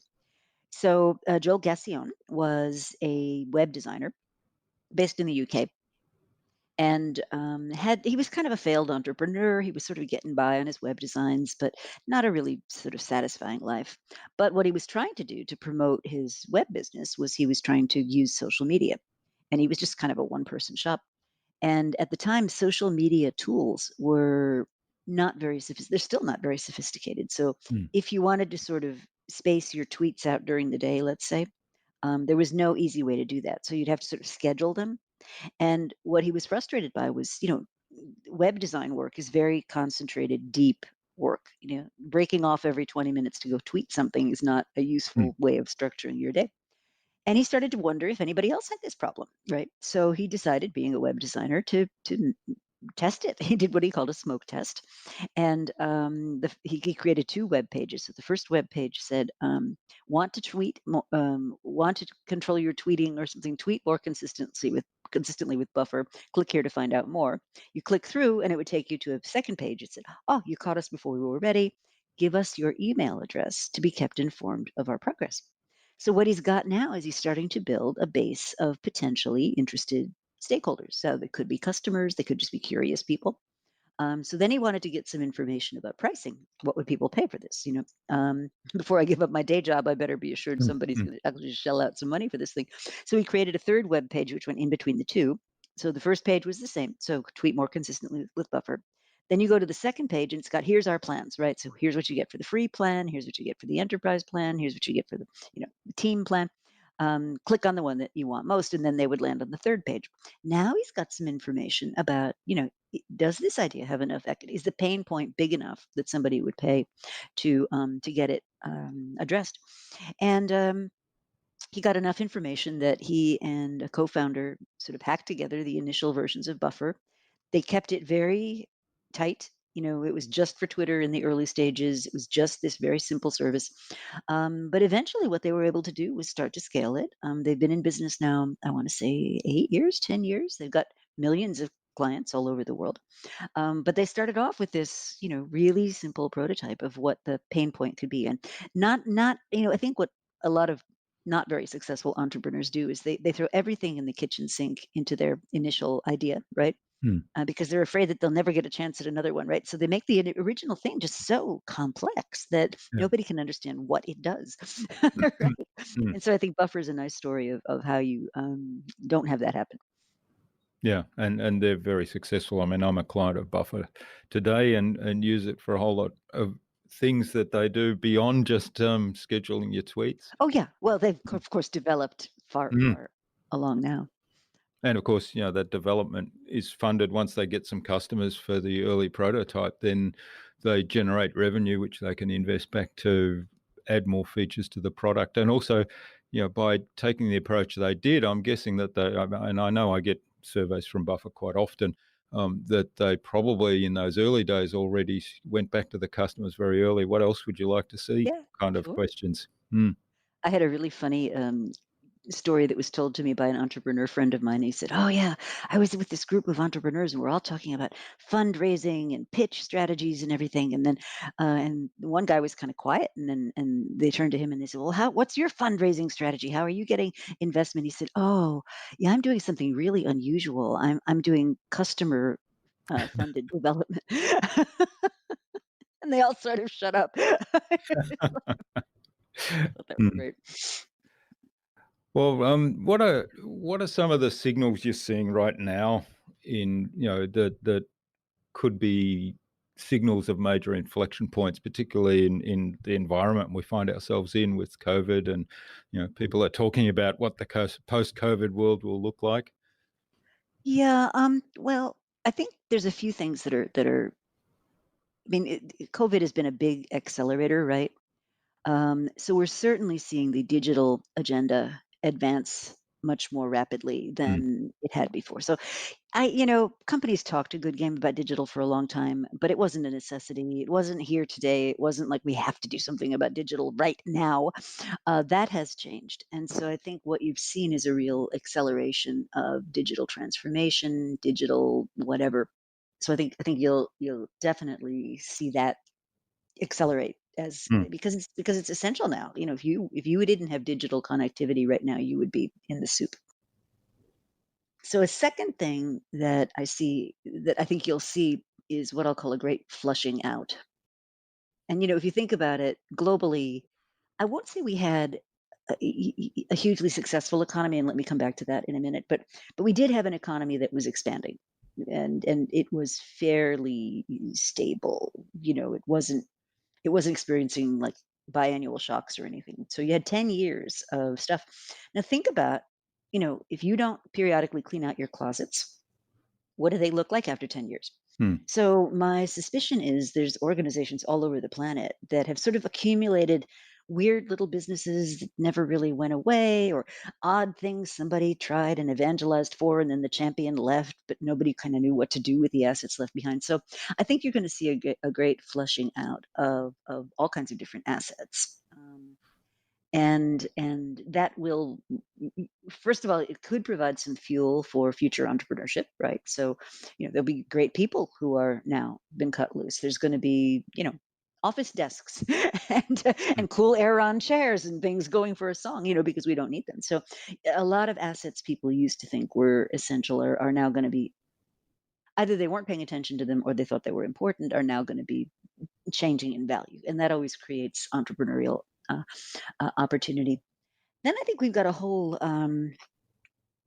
So, Joel Gassion was a web designer based in the UK, and had he was kind of a failed entrepreneur. He was sort of getting by on his web designs, but not a really sort of satisfying life. But what he was trying to do to promote his web business was he was trying to use social media, and he was just kind of a one person shop. And at the time, social media tools were not very they're still not very sophisticated. So Hmm. if you wanted to sort of space your tweets out during the day, let's say, there was no easy way to do that. So you'd have to sort of schedule them, and what he was frustrated by was, web design work is very concentrated, deep work. Breaking off every 20 minutes to go tweet something is not a Hmm. useful way of structuring your day. And he started to wonder if anybody else had this problem, right? So he decided, being a web designer, to test it. He did what he called a smoke test, and he created two web pages. So the first web page said, "Want to want to control your tweeting or something? Tweet more consistently with Buffer. Click here to find out more." You click through, and it would take you to a second page. It said, "Oh, you caught us before we were ready. Give us your email address to be kept informed of our progress." So what he's got now is he's starting to build a base of potentially interested stakeholders. So they could be customers, they could just be curious people. So then he wanted to get some information about pricing. What would people pay for this? Before I give up my day job, I better be assured Hmm. somebody's Hmm. going to actually shell out some money for this thing. So he created a third web page which went in between the two. So the first page was the same. So tweet more consistently with Buffer. Then you go to the second page and it's got here's our plans, right? So here's what you get for the free plan, here's what you get for the enterprise plan, here's what you get for the team plan. Click on the one that you want most, and then they would land on the third page. Now he's got some information about, does this idea have enough equity? Is the pain point big enough that somebody would pay to get it addressed? And he got enough information that he and a co-founder sort of hacked together the initial versions of Buffer. They kept it very tight, It was just for Twitter in the early stages. It was just this very simple service. But eventually, what they were able to do was start to scale it. They've been in business now, I want to say 8 years, 10 years. They've got millions of clients all over the world. But they started off with this, really simple prototype of what the pain point could be. And I think what a lot of not very successful entrepreneurs do is they throw everything in the kitchen sink into their initial idea, right? Hmm. Because they're afraid that they'll never get a chance at another one, right? So they make the original thing just so complex that Yeah. nobody can understand what it does, Mm, right? mm. And so I think Buffer is a nice story of how you don't have that happen. Yeah, and they're very successful. I mean, I'm a client of Buffer today and use it for a whole lot of things that they do beyond just scheduling your tweets. Oh yeah, well they've Mm. of course developed far Mm. far along now. And of course, that development is funded once they get some customers for the early prototype. Then they generate revenue, which they can invest back to add more features to the product. And also, by taking the approach they did, I'm guessing that and I know I get surveys from Buffer quite often, that they probably in those early days already went back to the customers very early. What else would you like to see? Yeah, Kind of sure. questions. Mm. I had a really funny story that was told to me by an entrepreneur friend of mine. He said, "Oh yeah, I was with this group of entrepreneurs, and we're all talking about fundraising and pitch strategies and everything." And then, and one guy was kind of quiet, and then they turned to him and they said, "Well, what's your fundraising strategy? How are you getting investment?" He said, "Oh, yeah, I'm doing something really unusual. I'm doing customer funded development." And they all sort of shut up. I thought that was Mm. great. Well, what are some of the signals you're seeing right now in that could be signals of major inflection points, particularly in the environment we find ourselves in with COVID, and people are talking about what the post-COVID world will look like. Yeah, well, I think there's a few things that are. I mean, COVID has been a big accelerator, right? So we're certainly seeing the digital agenda advance much more rapidly Mm, than it had before. So companies talked a good game about digital for a long time, but it wasn't a necessity. It wasn't here today. It wasn't like we have to do something about digital right now. That has changed. And so I think what you've seen is a real acceleration of digital transformation, digital whatever. So I think you'll definitely see that accelerate as mm, because it's essential now. If you didn't have digital connectivity right now, you would be in the soup. So a second thing that I see that I think you'll see is what I'll call a great flushing out. And if you think about it globally, I won't say we had a hugely successful economy, and let me come back to that in a minute. But we did have an economy that was expanding, and it was fairly stable. It wasn't experiencing like biannual shocks or anything. So you had 10 years of stuff. Now think about, if you don't periodically clean out your closets, what do they look like after 10 years? mm. So my suspicion is there's organizations all over the planet that have sort of accumulated weird little businesses that never really went away, or odd things somebody tried and evangelized for and then the champion left, but nobody kind of knew what to do with the assets left behind. So I think you're going to see a great flushing out of all kinds of different assets. And that will first of all, it could provide some fuel for future entrepreneurship, right? So there'll be great people who are now been cut loose. There's going to be office desks and cool air on chairs and things going for a song, because we don't need them. So a lot of assets people used to think were essential are now going to be, either they weren't paying attention to them or they thought they were important, are now going to be changing in value, and that always creates entrepreneurial opportunity. Then I think we've got a whole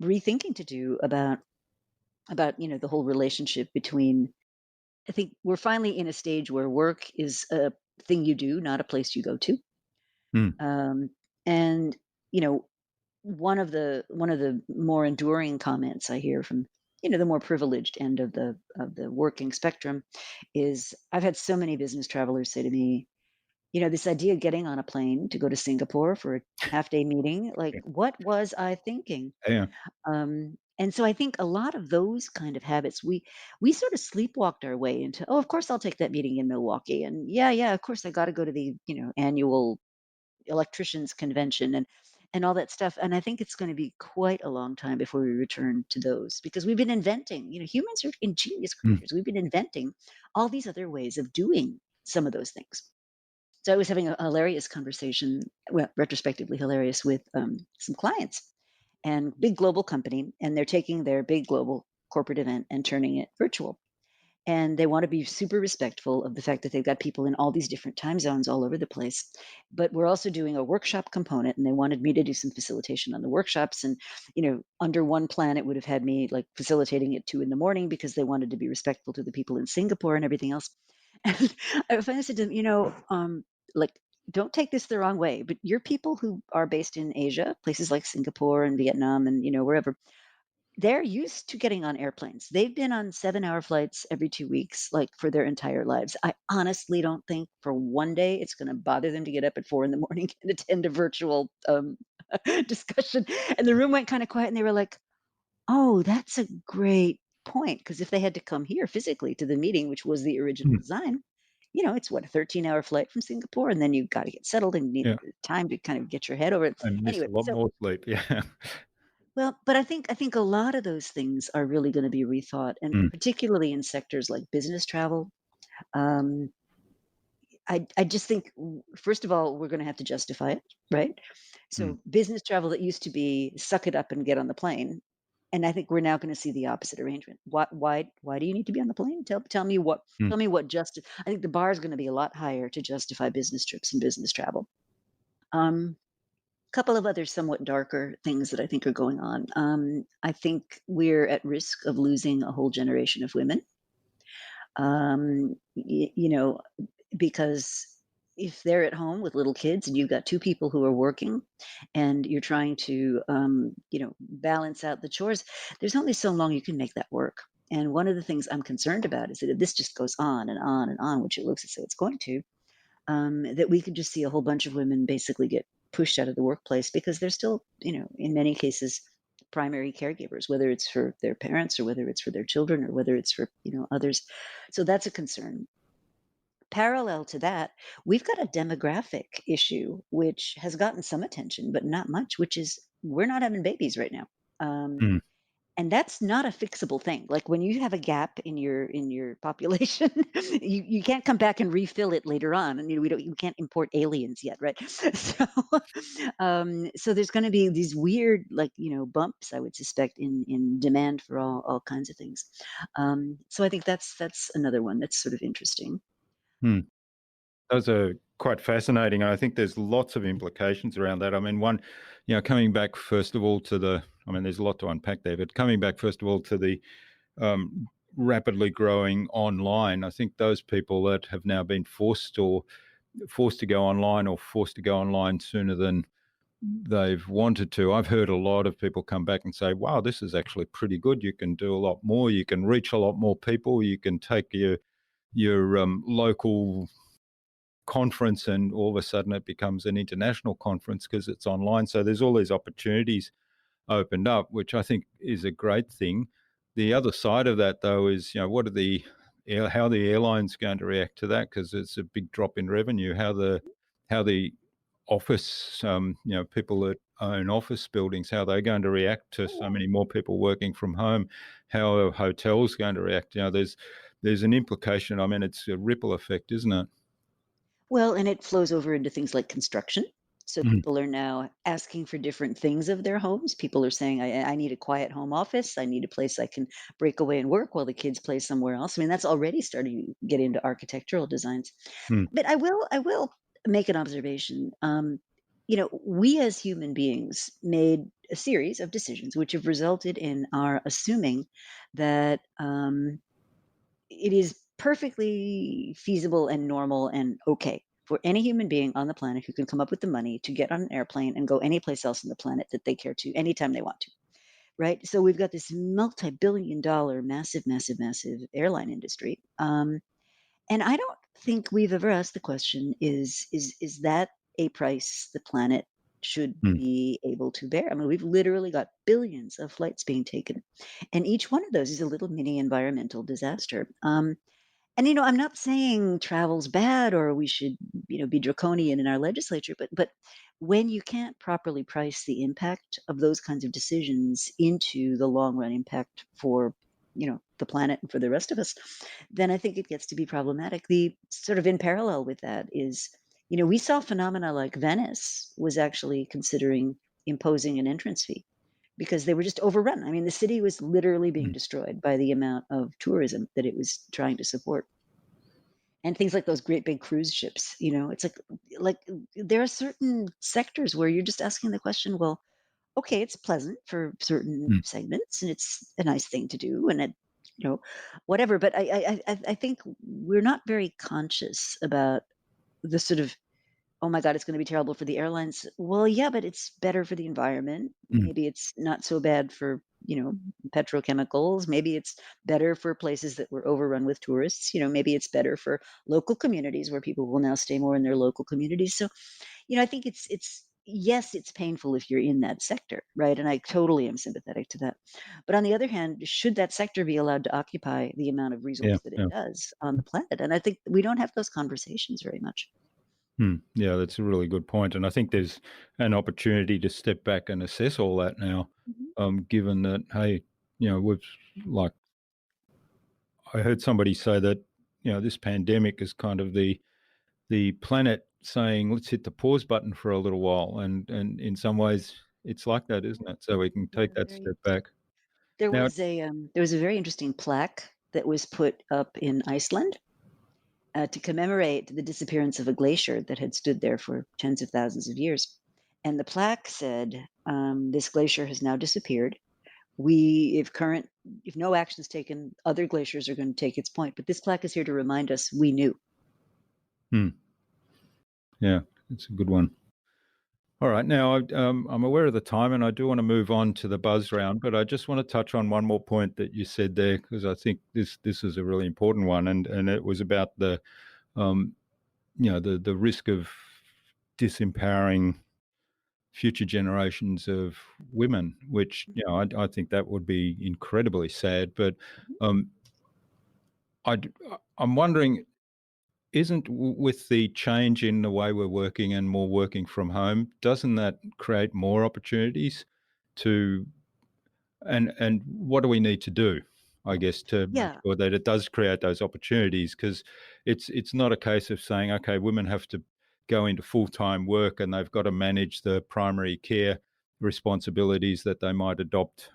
rethinking to do about the whole relationship between. I think we're finally in a stage where work is a thing you do, not a place you go to. Mm. Um, and you know, one of the more enduring comments I hear from the more privileged end of the working spectrum is, I've had so many business travelers say to me, this idea of getting on a plane to go to Singapore for a half day meeting, like, what was I thinking? Yeah. And so I think a lot of those kind of habits, we sort of sleepwalked our way into, oh, of course I'll take that meeting in Milwaukee. And yeah, yeah, of course I got to go to the, annual electricians convention and all that stuff. And I think it's going to be quite a long time before we return to those because we've been inventing, humans are ingenious Mm. creatures. We've been inventing all these other ways of doing some of those things. So I was having a hilarious conversation, well, retrospectively hilarious, with some clients and big global company, and they're taking their big global corporate event and turning it virtual. And they want to be super respectful of the fact that they've got people in all these different time zones all over the place. But we're also doing a workshop component, and they wanted me to do some facilitation on the workshops. And, under one plan, it would have had me like facilitating at 2 in the morning because they wanted to be respectful to the people in Singapore and everything else. And I finally said to them, like, don't take this the wrong way, but your people who are based in Asia, places like Singapore and Vietnam and, wherever, they're used to getting on airplanes. They've been on 7-hour flights every 2 weeks, like, for their entire lives. I honestly don't think for one day it's gonna bother them to get up at 4 in the morning and attend a virtual, discussion. And the room went kinda quiet, and they were like, "Oh, that's a great point." Because if they had to come here physically to the meeting, which was the original Mm. design, it's what, a 13-hour flight from Singapore, and then you've gotta get settled and need Yeah, time to kind of get your head over it. and miss Anyway, a lot so more sleep. Yeah. well, but I think a lot of those things are really gonna be rethought, and Mm. particularly in sectors like business travel. Um, I just think, first of all, we're gonna have to justify it, right? Mm. So business travel that used to be suck it up and get on the plane, and I think we're now gonna see the opposite arrangement. Why do you need to be on the plane? Mm. Tell me what I think the bar is gonna be a lot higher to justify business trips and business travel. Um, Couple of other somewhat darker things that I think are going on. I think we're at risk of losing a whole generation of women. Y you know, because if they're at home with little kids and you've got 2 people who are working and you're trying to, balance out the chores, there's only so long you can make that work. And one of the things I'm concerned about is that if this just goes on and on and on, which it looks as though it's going to, that we could just see a whole bunch of women basically get pushed out of the workplace because they're still, in many cases, primary caregivers, whether it's for their parents or whether it's for their children or whether it's for, others. So that's a concern. Parallel to that, we've got a demographic issue which has gotten some attention, but not much, which is we're not having babies right now. Um, Mm. and that's not a fixable thing. Like when you have a gap in your population, you can't come back and refill it later on. And we can't import aliens yet, right? So there's going to be these weird like bumps, I would suspect, in demand for all kinds of things. So I think that's another one that's sort of interesting. Mm. Those are quite fascinating. I think there's lots of implications around that. I mean, one, coming back first of all to I mean, there's a lot to unpack there, but coming back first of all to the um, rapidly growing online, I think those people that have now been forced to go online or forced to go online sooner than they've wanted to. I've heard a lot of people come back and say, wow, this is actually pretty good. You can do a lot more. You can reach a lot more people. You can take your local conference and all of a sudden it becomes an international conference because it's online. So there's all these opportunities opened up, which I think is a great thing. The other side of that, though, is what are how the airlines going to react to that because it's a big drop in revenue. How the office, people that own office buildings, how they're going to react to so many more people working from home. How are hotels going to react? There's an implication. I mean, it's a ripple effect, isn't it? Well, and it flows over into things like construction. So Mm. people are now asking for different things of their homes. People are saying, I need a quiet home office. I need a place I can break away and work while the kids play somewhere else. I mean, that's already starting to get into architectural designs. Mm. But I will make an observation. We as human beings made a series of decisions which have resulted in our assuming that it is perfectly feasible and normal and okay for any human being on the planet who can come up with the money to get on an airplane and go any place else on the planet that they care to anytime they want to, right? So we've got this multi-billion-dollar massive massive massive airline industry, and I don't think we've ever asked the question, is that a price the planet should Mm. be able to bear. I mean, we've literally got billions of flights being taken, and each one of those is a little mini environmental disaster. And I'm not saying travel's bad or we should, be draconian in our legislature, but when you can't properly price the impact of those kinds of decisions into the long run impact for, the planet and for the rest of us, then I think it gets to be problematic. The sort of in parallel with that is, we saw phenomena like Venice was actually considering imposing an entrance fee because they were just overrun. I mean, the city was literally being Mm. destroyed by the amount of tourism that it was trying to support. And things like those great big cruise ships, it's like there are certain sectors where you're just asking the question, well, okay, it's pleasant for certain Mm. segments and it's a nice thing to do and it, you know, whatever. But I think we're not very conscious about the sort of, "Oh my god, it's gonna be terrible for the airlines." Well, yeah, but it's better for the environment. Mm. Maybe it's not so bad for, petrochemicals. Maybe it's better for places that were overrun with tourists. Maybe it's better for local communities where people will now stay more in their local communities. So, I think it's yes, it's painful if you're in that sector, right? And I totally am sympathetic to that. But on the other hand, should that sector be allowed to occupy the amount of Yeah, resource that it yeah. does on the planet? And I think we don't have those conversations very much. Yeah, that's a really good point, and I think there's an opportunity to step back and assess all that now, Mhm. given that, hey, we've like I heard somebody say that, this pandemic is kind of the planet saying, "Let's hit the pause button for a little while," and in some ways, it's like that, isn't it? So we can Yeah, take that very step back. Now there was a very interesting plaque that was put up in Iceland, to commemorate the disappearance of a glacier that had stood there for tens of thousands of years. And the plaque said, "This glacier has now disappeared. We, if no action is taken, other glaciers are going to take its point. But this plaque is here to remind us we knew." hmm, yeah, it's a good one. All right. Now, I'm aware of the time, and I do want to move on to the buzz round, but I just want to touch on one more point that you said there because I think this is a really important one, and it was about um, the risk of disempowering future generations of women, which I think that would be incredibly sad. But um, I'm wondering, isn't with the change in the way we're working and more working from home, doesn't that create more opportunities to and what do we need to do, I guess, to make Yeah, sure that it does create those opportunities? Because it's not a case of saying, okay, women have to go into full-time work and they've got to manage the primary care responsibilities that they might adopt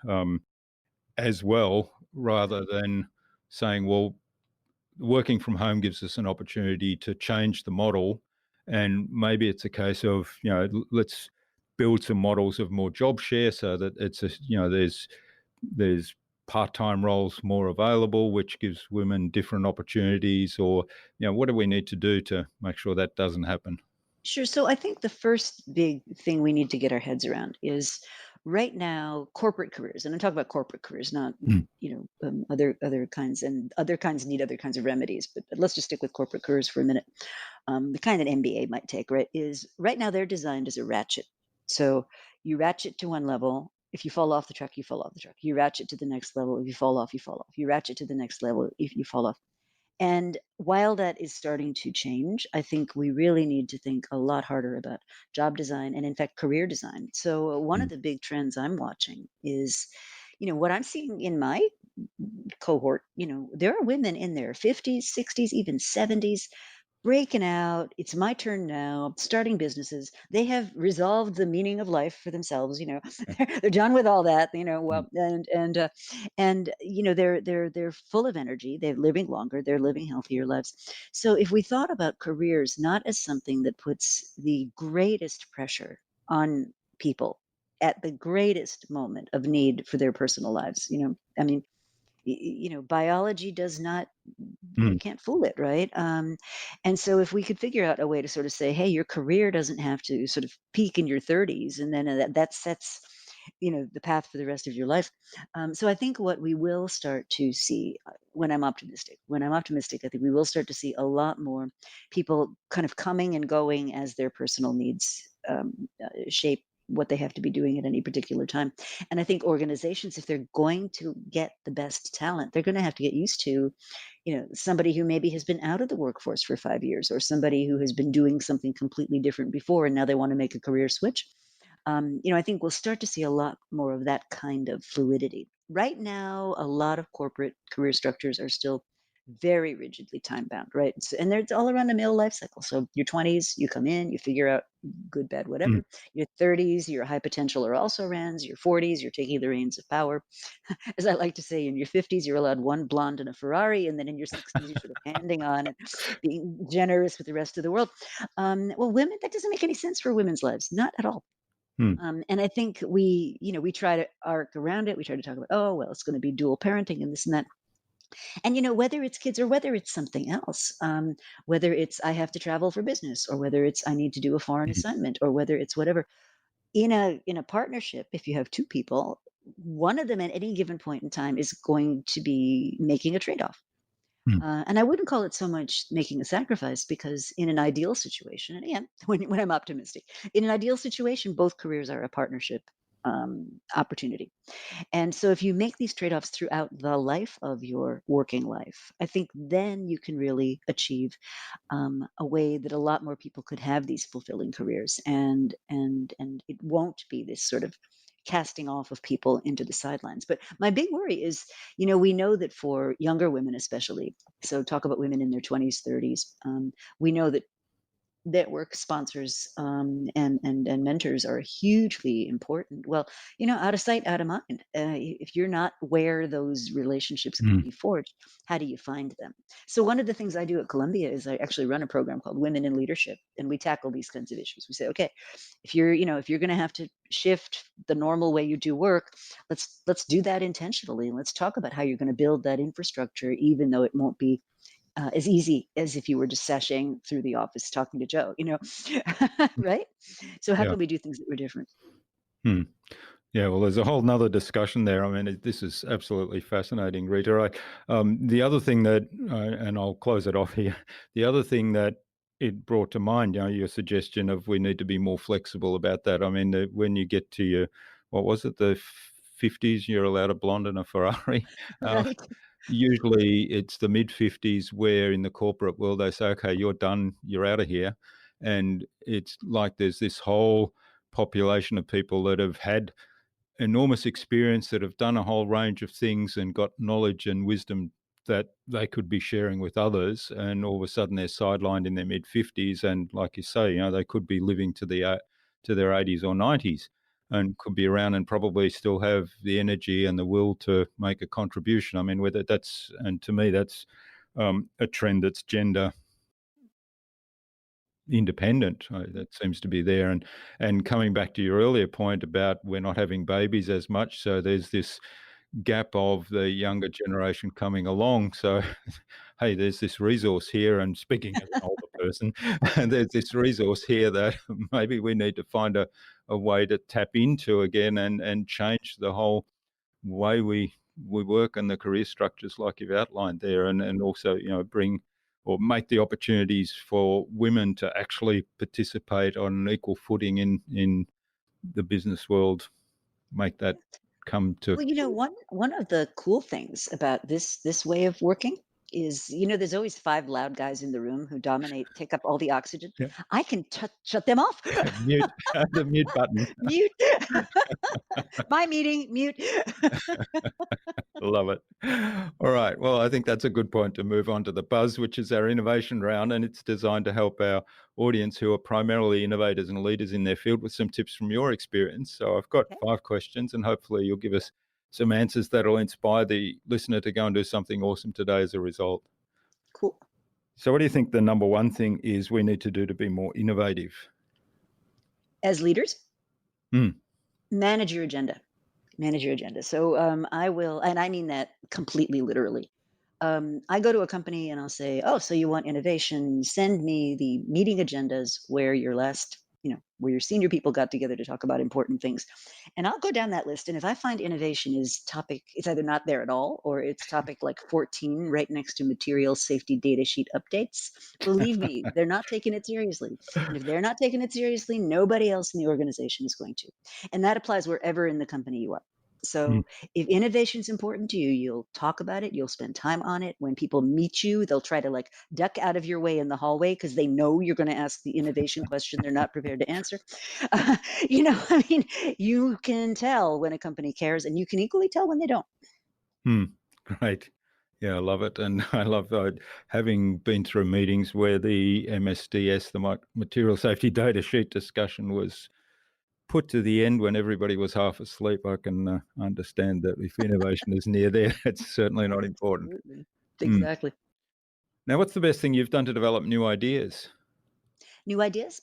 as well, rather right. than saying, well, working from home gives us an opportunity to change the model. And maybe it's a case of, let's build some models of more job share so that it's there's part-time roles more available, which gives women different opportunities, or, what do we need to do to make sure that doesn't happen? Sure. So I think the first big thing we need to get our heads around is right now corporate careers, and I'm talking about corporate careers, not Mm. other kinds, and other kinds need other kinds of remedies. But let's just stick with corporate careers for a minute. The kind that MBA might take, right, is right now they're designed as a ratchet. So you ratchet to one level. If you fall off the truck, you fall off the truck. You ratchet to the next level. If you fall off, you fall off. You ratchet to the next level. If you fall off. And while that is starting to change, I think we really need to think a lot harder about job design and, in fact, career design. So, one of Mm. the big trends I'm watching is, what I'm seeing in my cohort, there are women in their 50s, 60s, even 70s breaking out. It's my turn now, starting businesses. They have resolved the meaning of life for themselves. They're done with all that. Mm. Well, and they're full of energy. They're living longer. They're living healthier lives. So if we thought about careers not as something that puts the greatest pressure on people at the greatest moment of need for their personal lives, I mean, biology does not, you Mm. can't fool it, right? And so if we could figure out a way to sort of say, hey, your career doesn't have to sort of peak in your 30s, and then that sets, the path for the rest of your life. So I think what we will start to see, when I'm optimistic. When I'm optimistic, I think we will start to see a lot more people kind of coming and going as their personal needs shape what they have to be doing at any particular time. And I think organizations, if they're going to get the best talent, they're going to have to get used to, somebody who maybe has been out of the workforce for 5 years, or somebody who has been doing something completely different before and now they want to make a career switch. I think we'll start to see a lot more of that kind of fluidity. Right now, a lot of corporate career structures are still very rigidly time bound, right? And they're all around the male life cycle. So your 20s, you come in, you figure out good, bad, Mm. whatever. Your 30s, you're high potential or also rans. Your 40s, you're taking the reins of power. As I like to say, in your 50s, you're allowed one blonde and a Ferrari. And then in your 60s, you're sort of handing on and being generous with the rest of the world. Well, women, that doesn't make any sense for women's lives, not at all. Mm. And I think we try to arc around it. We try to talk about, oh, well, it's going to be dual parenting and this and that. And, whether it's kids or whether it's something else, whether it's I have to travel for business or whether it's I need to do a foreign Mm. assignment or whether it's whatever, in a partnership, if you have two people, one of them at any given point in time is going to be making a trade-off. Mm. And I wouldn't call it so much making a sacrifice because in an ideal situation, and again, when I'm optimistic, in an ideal situation, both careers are a partnership opportunity. And so if you make these trade-offs throughout the life of your working life, I think then you can really achieve a way that a lot more people could have these fulfilling careers, and it won't be this sort of casting off of people into the sidelines. But my big worry is, we know that for younger women especially, so talk about women in their 20s, 30s, we know that network sponsors and mentors are hugely important. Well, out of sight, out of mind. If you're not where those relationships can Mm. be forged, how do you find them? So one of the things I do at Columbia is I actually run a program called Women in Leadership, and we tackle these kinds of issues. We say, okay, if you're going to have to shift the normal way you do work, let's do that intentionally, and let's talk about how you're going to build that infrastructure, even though it won't be as easy as if you were just sashaying through the office talking to Joe, right? So how Yeah. can we do things that were different? Hmm. Yeah, well, there's a whole nother discussion there. I mean, this is absolutely fascinating, Rita. The other thing that, and I'll close it off here, the other thing that it brought to mind, your suggestion of we need to be more flexible about that. I mean, when you get to your, what was it, the 50s, you're allowed a blonde and a Ferrari. Uh, Right. Usually it's the mid 50s where in the corporate world they say, okay, you're done, you're out of here. And it's like there's this whole population of people that have had enormous experience, that have done a whole range of things and got knowledge and wisdom that they could be sharing with others, and all of a sudden they're sidelined in their mid 50s, and like you say, they could be living to their 80s or 90s, and could be around and probably still have the energy and the will to make a contribution. I mean, whether that's, and to me that's a trend that's gender independent, that seems to be there. And coming back to your earlier point about we're not having babies as much, so there's this gap of the younger generation coming along. So, hey, there's this resource here, and speaking as an older person, there's this resource here that maybe we need to find a way to tap into again, and change the whole way we work and the career structures like you've outlined there, and also bring or make the opportunities for women to actually participate on an equal footing in the business world, make that come to. Well, one of the cool things about this way of working is, there's always five loud guys in the room who dominate, take up all the oxygen. Yeah. I can shut them off. Mute the mute button. Mute. My meeting, mute. Love it. All right. Well, I think that's a good point to move on to the buzz, which is our innovation round, and it's designed to help our audience who are primarily innovators and leaders in their field with some tips from your experience. So I've got Okay, 5 questions, and hopefully you'll give us some answers that'll inspire the listener to go and do something awesome today as a result. cool. So what do you think the number one thing is we need to do to be more innovative? As leaders, Hmm. manage your agenda. Manage your agenda. So I will, and I mean that completely literally. I go to a company and I'll say, "Oh, so you want innovation? Send me the meeting agendas where your last, where your senior people got together to talk about important things. And I'll go down that list. And if I find innovation is topic, it's either not there at all, or it's topic like 14 right next to material safety data sheet updates, believe me, they're not taking it seriously. And if they're not taking it seriously, nobody else in the organization is going to. And that applies wherever in the company you are. Mm. So if innovation is important to you, you'll talk about it, you'll spend time on it. When people meet you, they'll try to like duck out of your way in the hallway because they know you're going to ask the innovation question they're not prepared to answer. I mean, you can tell when a company cares, and you can equally tell when they don't. Great. Yeah, I love it. And I love having been through meetings where the MSDS, the material safety data sheet discussion, was put to the end when everybody was half asleep. I can understand that if innovation is near there, it's certainly not important. Absolutely. Exactly. Now, what's the best thing you've done to develop new ideas? New ideas?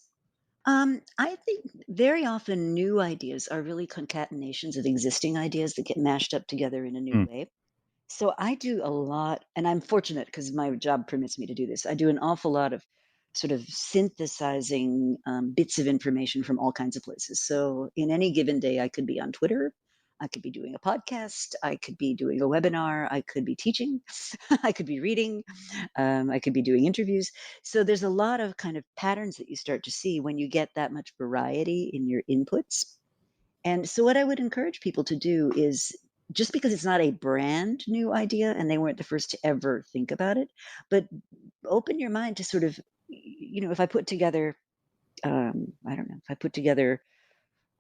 I think very often new ideas are really concatenations of existing ideas that get mashed up together in a new Mm. way. So I do a lot, and I'm fortunate because my job permits me to do this. I do an awful lot of sort of synthesizing bits of information from all kinds of places. So in any given day, I could be on Twitter. I could be doing a podcast. I could be doing a webinar. I could be teaching. I could be reading. I could be doing interviews. So there's a lot of kind of patterns that you start to see when you get that much variety in your inputs. And so, what I would encourage people to do is just because it's not a brand new idea and they weren't the first to ever think about it, but open your mind to sort of, if I put together, I don't know, if I put together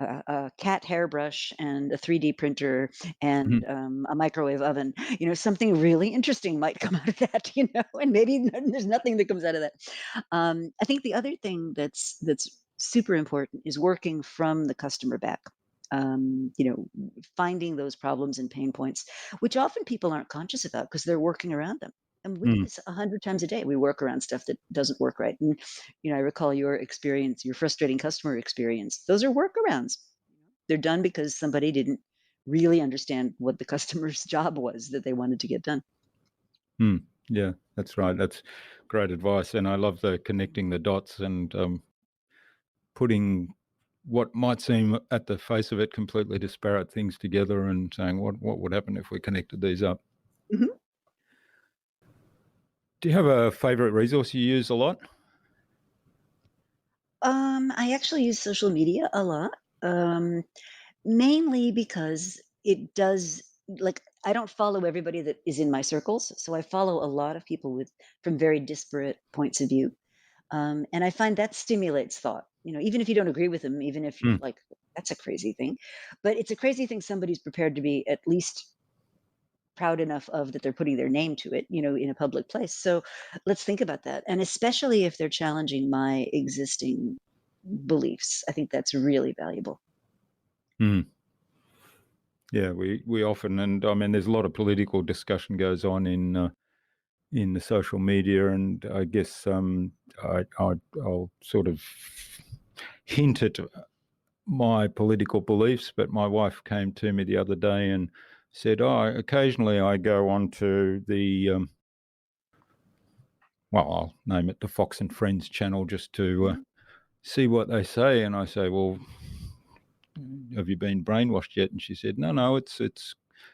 a cat hairbrush and a 3D printer and Mhm. a microwave oven, something really interesting might come out of that, and maybe there's nothing that comes out of that. I think the other thing that's super important is working from the customer back. Finding those problems and pain points, which often people aren't conscious about because they're working around them. And we do Mm. this 100 times a day. We work around stuff that doesn't work right. And I recall your experience, your frustrating customer experience. Those are workarounds. They're done because somebody didn't really understand what the customer's job was that they wanted to get done. Mm. Yeah, that's right. That's great advice. And I love the connecting the dots and putting what might seem at the face of it completely disparate things together and saying what would happen if we connected these up. Mhm. Do you have a favorite resource you use a lot? I actually use social media a lot, mainly because it does like I don't follow everybody that is in my circles, so I follow a lot of people with from very disparate points of view. And I find that stimulates thought. Even if you don't agree with them, even if you're Mm. like, that's a crazy thing, but it's a crazy thing somebody's prepared to be at least proud enough of that they're putting their name to it, in a public place. So let's think about that. And especially if they're challenging my existing beliefs, I think that's really valuable. Mm. Yeah, we often, and I mean, there's a lot of political discussion goes on in the social media, and I guess I'll sort of hint at my political beliefs, but my wife came to me the other day and said, "Oh, occasionally I go on to the well, I'll name it the Fox and Friends channel just to Mhm. see what they say." And I say, "Well, have you been brainwashed yet?" And she said, "No, no, it's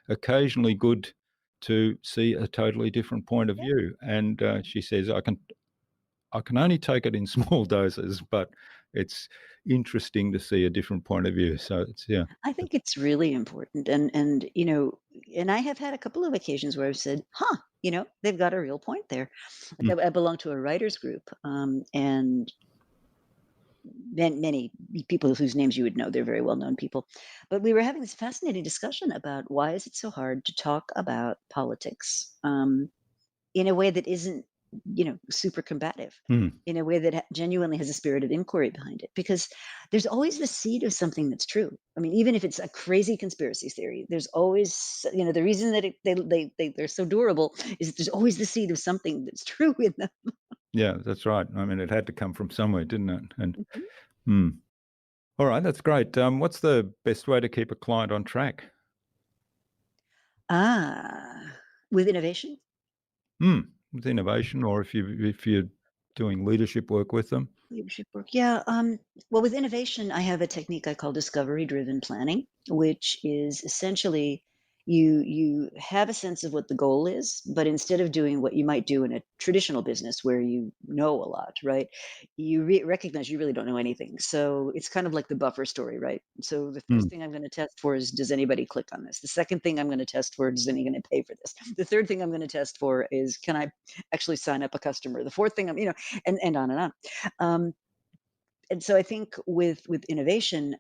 occasionally good to see a totally different point of Yeah. view." And she says, "I can only take it in small doses, but it's interesting to see a different point of view." So it's yeah. I think it's really important. And I have had a couple of occasions where I've said, huh, they've got a real point there. Mm. Like I belong to a writers group, and many people whose names you would know, they're very well known people. But we were having this fascinating discussion about why is it so hard to talk about politics in a way that isn't, super combative, Mm. in a way that genuinely has a spirit of inquiry behind it. Because there's always the seed of something that's true. I mean, even if it's a crazy conspiracy theory, there's always, the reason that they're so durable is that there's always the seed of something that's true in them. Yeah, that's right. I mean, it had to come from somewhere, didn't it? And Mhm. mm. All right, that's great. What's the best way to keep a client on track? Ah, with innovation? With innovation, or if you're doing leadership work with them? Leadership work. Yeah. Well, with innovation, I have a technique I call discovery-driven planning, which is essentially you have a sense of what the goal is, but instead of doing what you might do in a traditional business where you know a lot, right? You recognize you really don't know anything. So it's kind of like the buffer story, right? So the first Mm, thing I'm going to test for is, does anybody click on this? The second thing I'm going to test for is anyone going to pay for this? The third thing I'm going to test for is, can I actually sign up a customer? The fourth thing and on and on. Um, and so I think with innovation,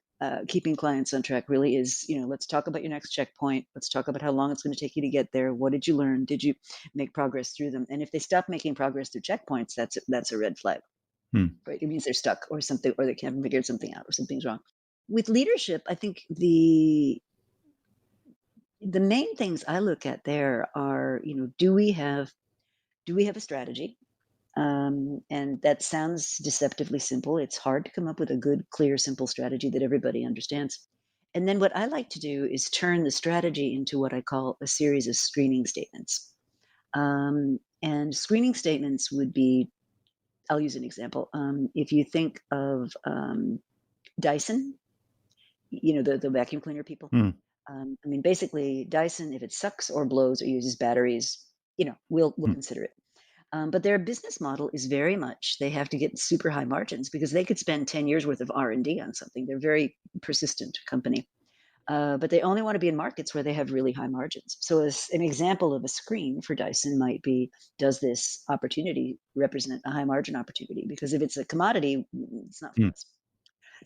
keeping clients on track really is, let's talk about your next checkpoint. Let's talk about how long it's going to take you to get there. What did you learn? Did you make progress through them? And if they stop making progress through checkpoints, that's a red flag, mm, right? It means they're stuck or something, or they haven't figured something out, or something's wrong. With leadership, I think the main things I look at there are, do we have a strategy? And that sounds deceptively simple. It's hard to come up with a good, clear, simple strategy that everybody understands. And then what I like to do is turn the strategy into what I call a series of screening statements. And screening statements would be, I'll use an example. If you think of Dyson, the vacuum cleaner people. mm, Basically, Dyson, if it sucks or blows or uses batteries, we'll mm, consider it. But their business model is very much they have to get super high margins because they could spend 10 years worth of R&D on something. They're a very persistent company. But they only want to be in markets where they have really high margins. So as an example of a screen for Dyson might be, does this opportunity represent a high margin opportunity? Because if it's a commodity, it's not for mm. us.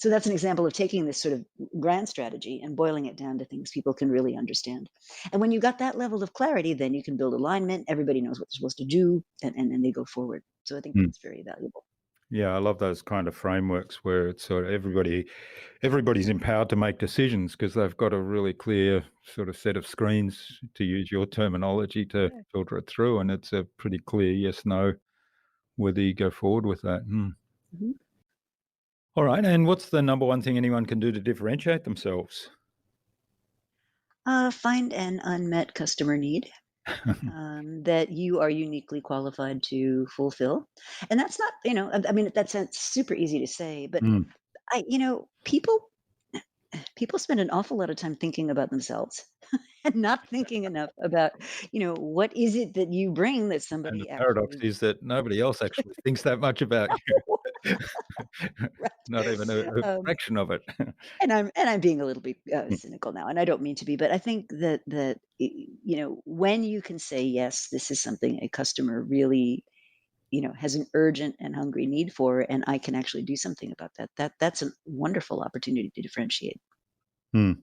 So that's an example of taking this sort of grand strategy and boiling it down to things people can really understand. And when you got that level of clarity, then you can build alignment. Everybody knows what they're supposed to do, and they go forward. So I think Mm. that's very valuable. Yeah, I love those kind of frameworks where it's sort of everybody's empowered to make decisions because they've got a really clear sort of set of screens, to use your terminology, to Yeah. filter it through, and it's a pretty clear yes, no, whether you go forward with that. Mhm. All right, and what's the number one thing anyone can do to differentiate themselves? Find an unmet customer need that you are uniquely qualified to fulfill. And that's not, that sounds super easy to say, but Mm, people spend an awful lot of time thinking about themselves and not thinking enough about, what is it that you bring that and the somebody paradox actually is that nobody else actually thinks that much about you. right. Not even a Um, fraction of it. and I'm being a little bit Mm, cynical now, and I don't mean to be, but I think when you can say yes, this is something a customer really has an urgent and hungry need for, and I can actually do something about that. That's a wonderful opportunity to differentiate. mm.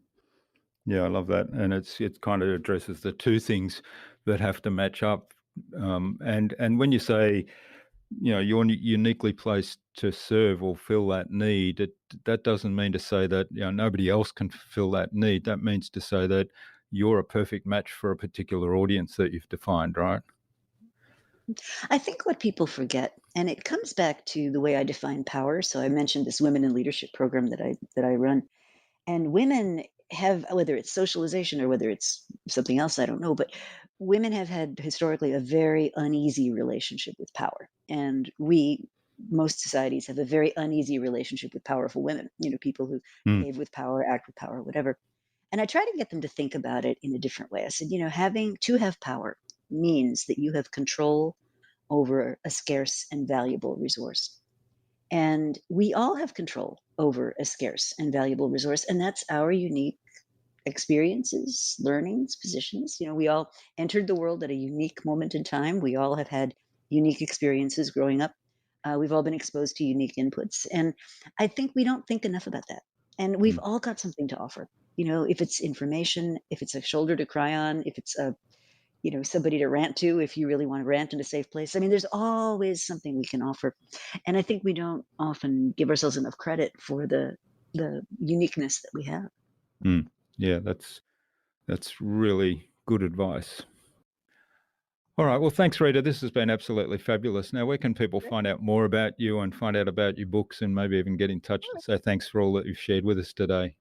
Yeah, I love that, and it kind of addresses the two things that have to match up. And when you say, you're uniquely placed to serve or fill that need, that doesn't mean to say that nobody else can fill that need. That means to say that you're a perfect match for a particular audience that you've defined, right? I think what people forget, and it comes back to the way I define power. So I mentioned this women in leadership program that I run, and women have, whether it's socialization or whether it's something else, I don't know, but women have had historically a very uneasy relationship with power, and most societies have a very uneasy relationship with powerful women. People who Mm, behave with power, act with power, whatever. And I try to get them to think about it in a different way. I said, having to have power means that you have control over a scarce and valuable resource. And we all have control over a scarce and valuable resource, and that's our unique experiences, learnings, positions. We all entered the world at a unique moment in time. We all have had unique experiences growing up. We've all been exposed to unique inputs. And I think we don't think enough about that. And we've mm, all got something to offer. If it's information, if it's a shoulder to cry on, if it's somebody to rant to, if you really want to rant in a safe place. There's always something we can offer. And I think we don't often give ourselves enough credit for the uniqueness that we have. mm. Yeah, that's really good advice. All right. Well, thanks, Rita. This has been absolutely fabulous. Now, where can people Great. find out more about you and find out about your books and maybe even get in touch to say thanks for all that you've shared with us today?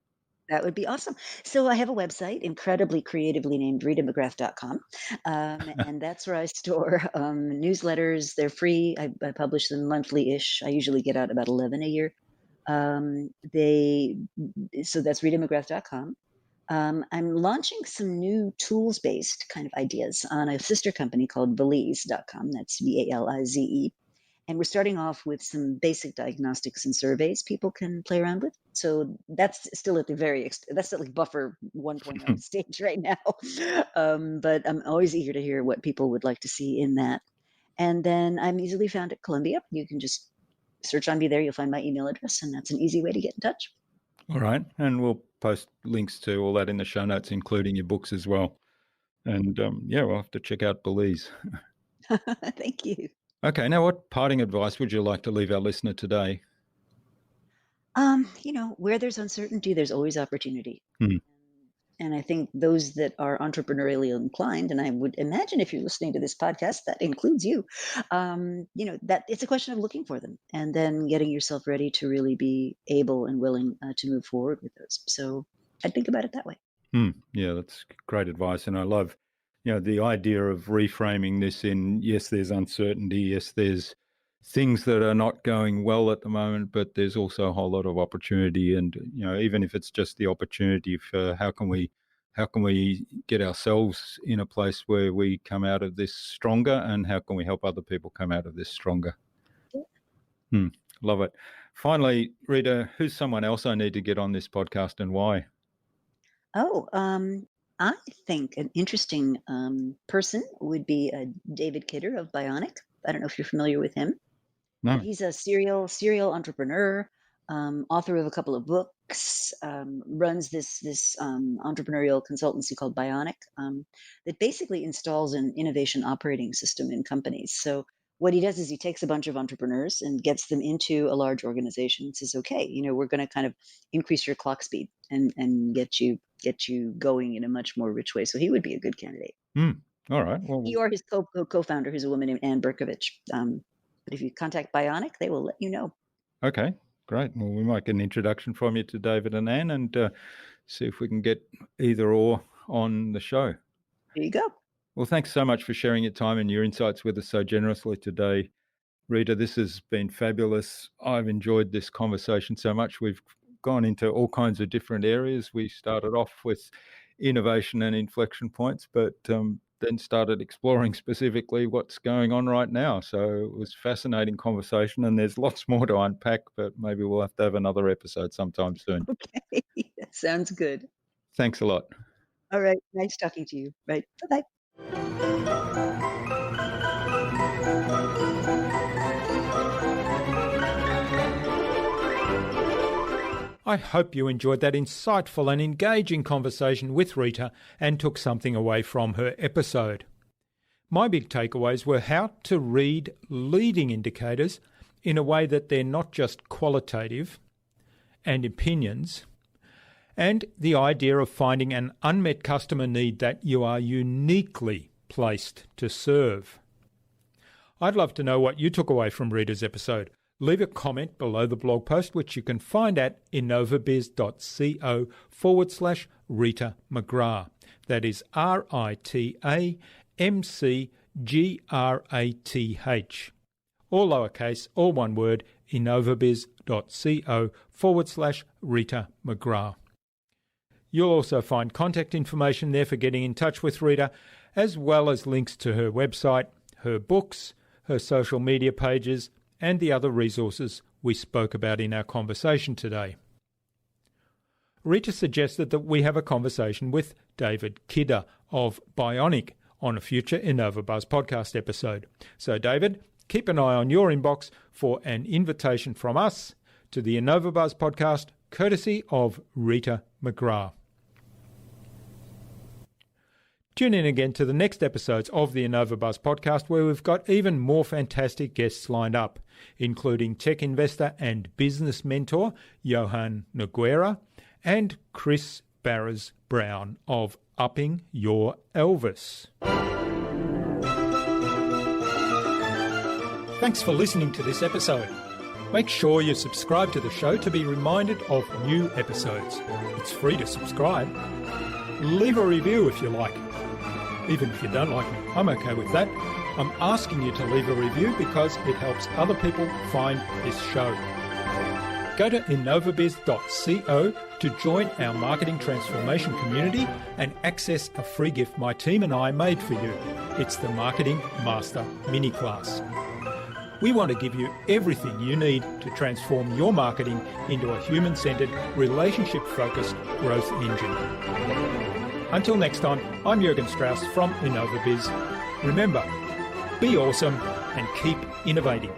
That would be awesome. So I have a website, incredibly creatively named ritamcgrath.com. And that's where I store newsletters. They're free. I publish them monthly-ish. I usually get out about 11 a year. They So that's ritamcgrath.com. I'm launching some new tools-based kind of ideas on a sister company called Valize.com. That's Valize. And we're starting off with some basic diagnostics and surveys people can play around with. So that's still at the that's at like buffer 1.0 stage right now. But I'm always eager to hear what people would like to see in that. And then I'm easily found at Columbia. You can just search on me there. You'll find my email address, and that's an easy way to get in touch. All right. And we'll post links to all that in the show notes, including your books as well. And we'll have to check out Belize. Thank you. Okay. Now, what parting advice would you like to leave our listener today? Where there's uncertainty, there's always opportunity. Hmm. And I think those that are entrepreneurially inclined, and I would imagine if you're listening to this podcast, that includes you, that it's a question of looking for them and then getting yourself ready to really be able and willing to move forward with those. So I think about it that way. Yeah, that's great advice. And I love, the idea of reframing this in, yes, there's uncertainty. Yes, there's things that are not going well at the moment, but there's also a whole lot of opportunity. And, even if it's just the opportunity for how can we get ourselves in a place where we come out of this stronger, and how can we help other people come out of this stronger? Yeah. Love it. Finally, Rita, who's someone else I need to get on this podcast and why? I think an interesting person would be David Kidder of Bionic. I don't know if you're familiar with him. No. But he's a serial entrepreneur, author of a couple of books, runs this entrepreneurial consultancy called Bionic that basically installs an innovation operating system in companies. So what he does is he takes a bunch of entrepreneurs and gets them into a large organization and says, okay, we're going to kind of increase your clock speed and get you going in a much more rich way. So he would be a good candidate. All right. Well, He or his co-founder, who's a woman named Ann Berkovich. But if you contact Bionic, they will let you know. Okay, great. Well, we might get an introduction from you to David and Anne and see if we can get either or on the show. There you go. Well, thanks so much for sharing your time and your insights with us so generously today. Rita, this has been fabulous. I've enjoyed this conversation so much. We've gone into all kinds of different areas. We started off with innovation and inflection points, but then started exploring specifically what's going on right now. So it was a fascinating conversation, and there's lots more to unpack, but maybe we'll have to have another episode sometime soon. Okay, that sounds good. Thanks a lot. All right, nice talking to you. Right, bye-bye. I hope you enjoyed that insightful and engaging conversation with Rita and took something away from her episode. My big takeaways were how to read leading indicators in a way that they're not just qualitative and opinions, and the idea of finding an unmet customer need that you are uniquely placed to serve. I'd love to know what you took away from Rita's episode. Leave a comment below the blog post, which you can find at innovabiz.co/Rita McGrath. That is RITAMCGRATH. All lowercase, all one word, innovabiz.co/Rita McGrath. You'll also find contact information there for getting in touch with Rita, as well as links to her website, her books, her social media pages, and the other resources we spoke about in our conversation today. Rita suggested that we have a conversation with David Kidder of Bionic on a future InnovaBuzz podcast episode. So David, keep an eye on your inbox for an invitation from us to the InnovaBuzz podcast, courtesy of Rita McGrath. Tune in again to the next episodes of the InnovaBuzz podcast, where we've got even more fantastic guests lined up, including tech investor and business mentor Johan Noguera and Chris Barras-Brown of Upping Your Elvis. Thanks for listening to this episode. Make sure you subscribe to the show to be reminded of new episodes. It's free to subscribe. Leave a review if you like. Even if you don't like me, I'm okay with that. I'm asking you to leave a review because it helps other people find this show. Go to InnovaBuzz.co to join our marketing transformation community and access a free gift my team and I made for you. It's the Marketing Master Mini Class. We want to give you everything you need to transform your marketing into a human-centered, relationship-focused growth engine. Until next time, I'm Jürgen Strauss from InnovaBuzz. Remember, be awesome and keep innovating.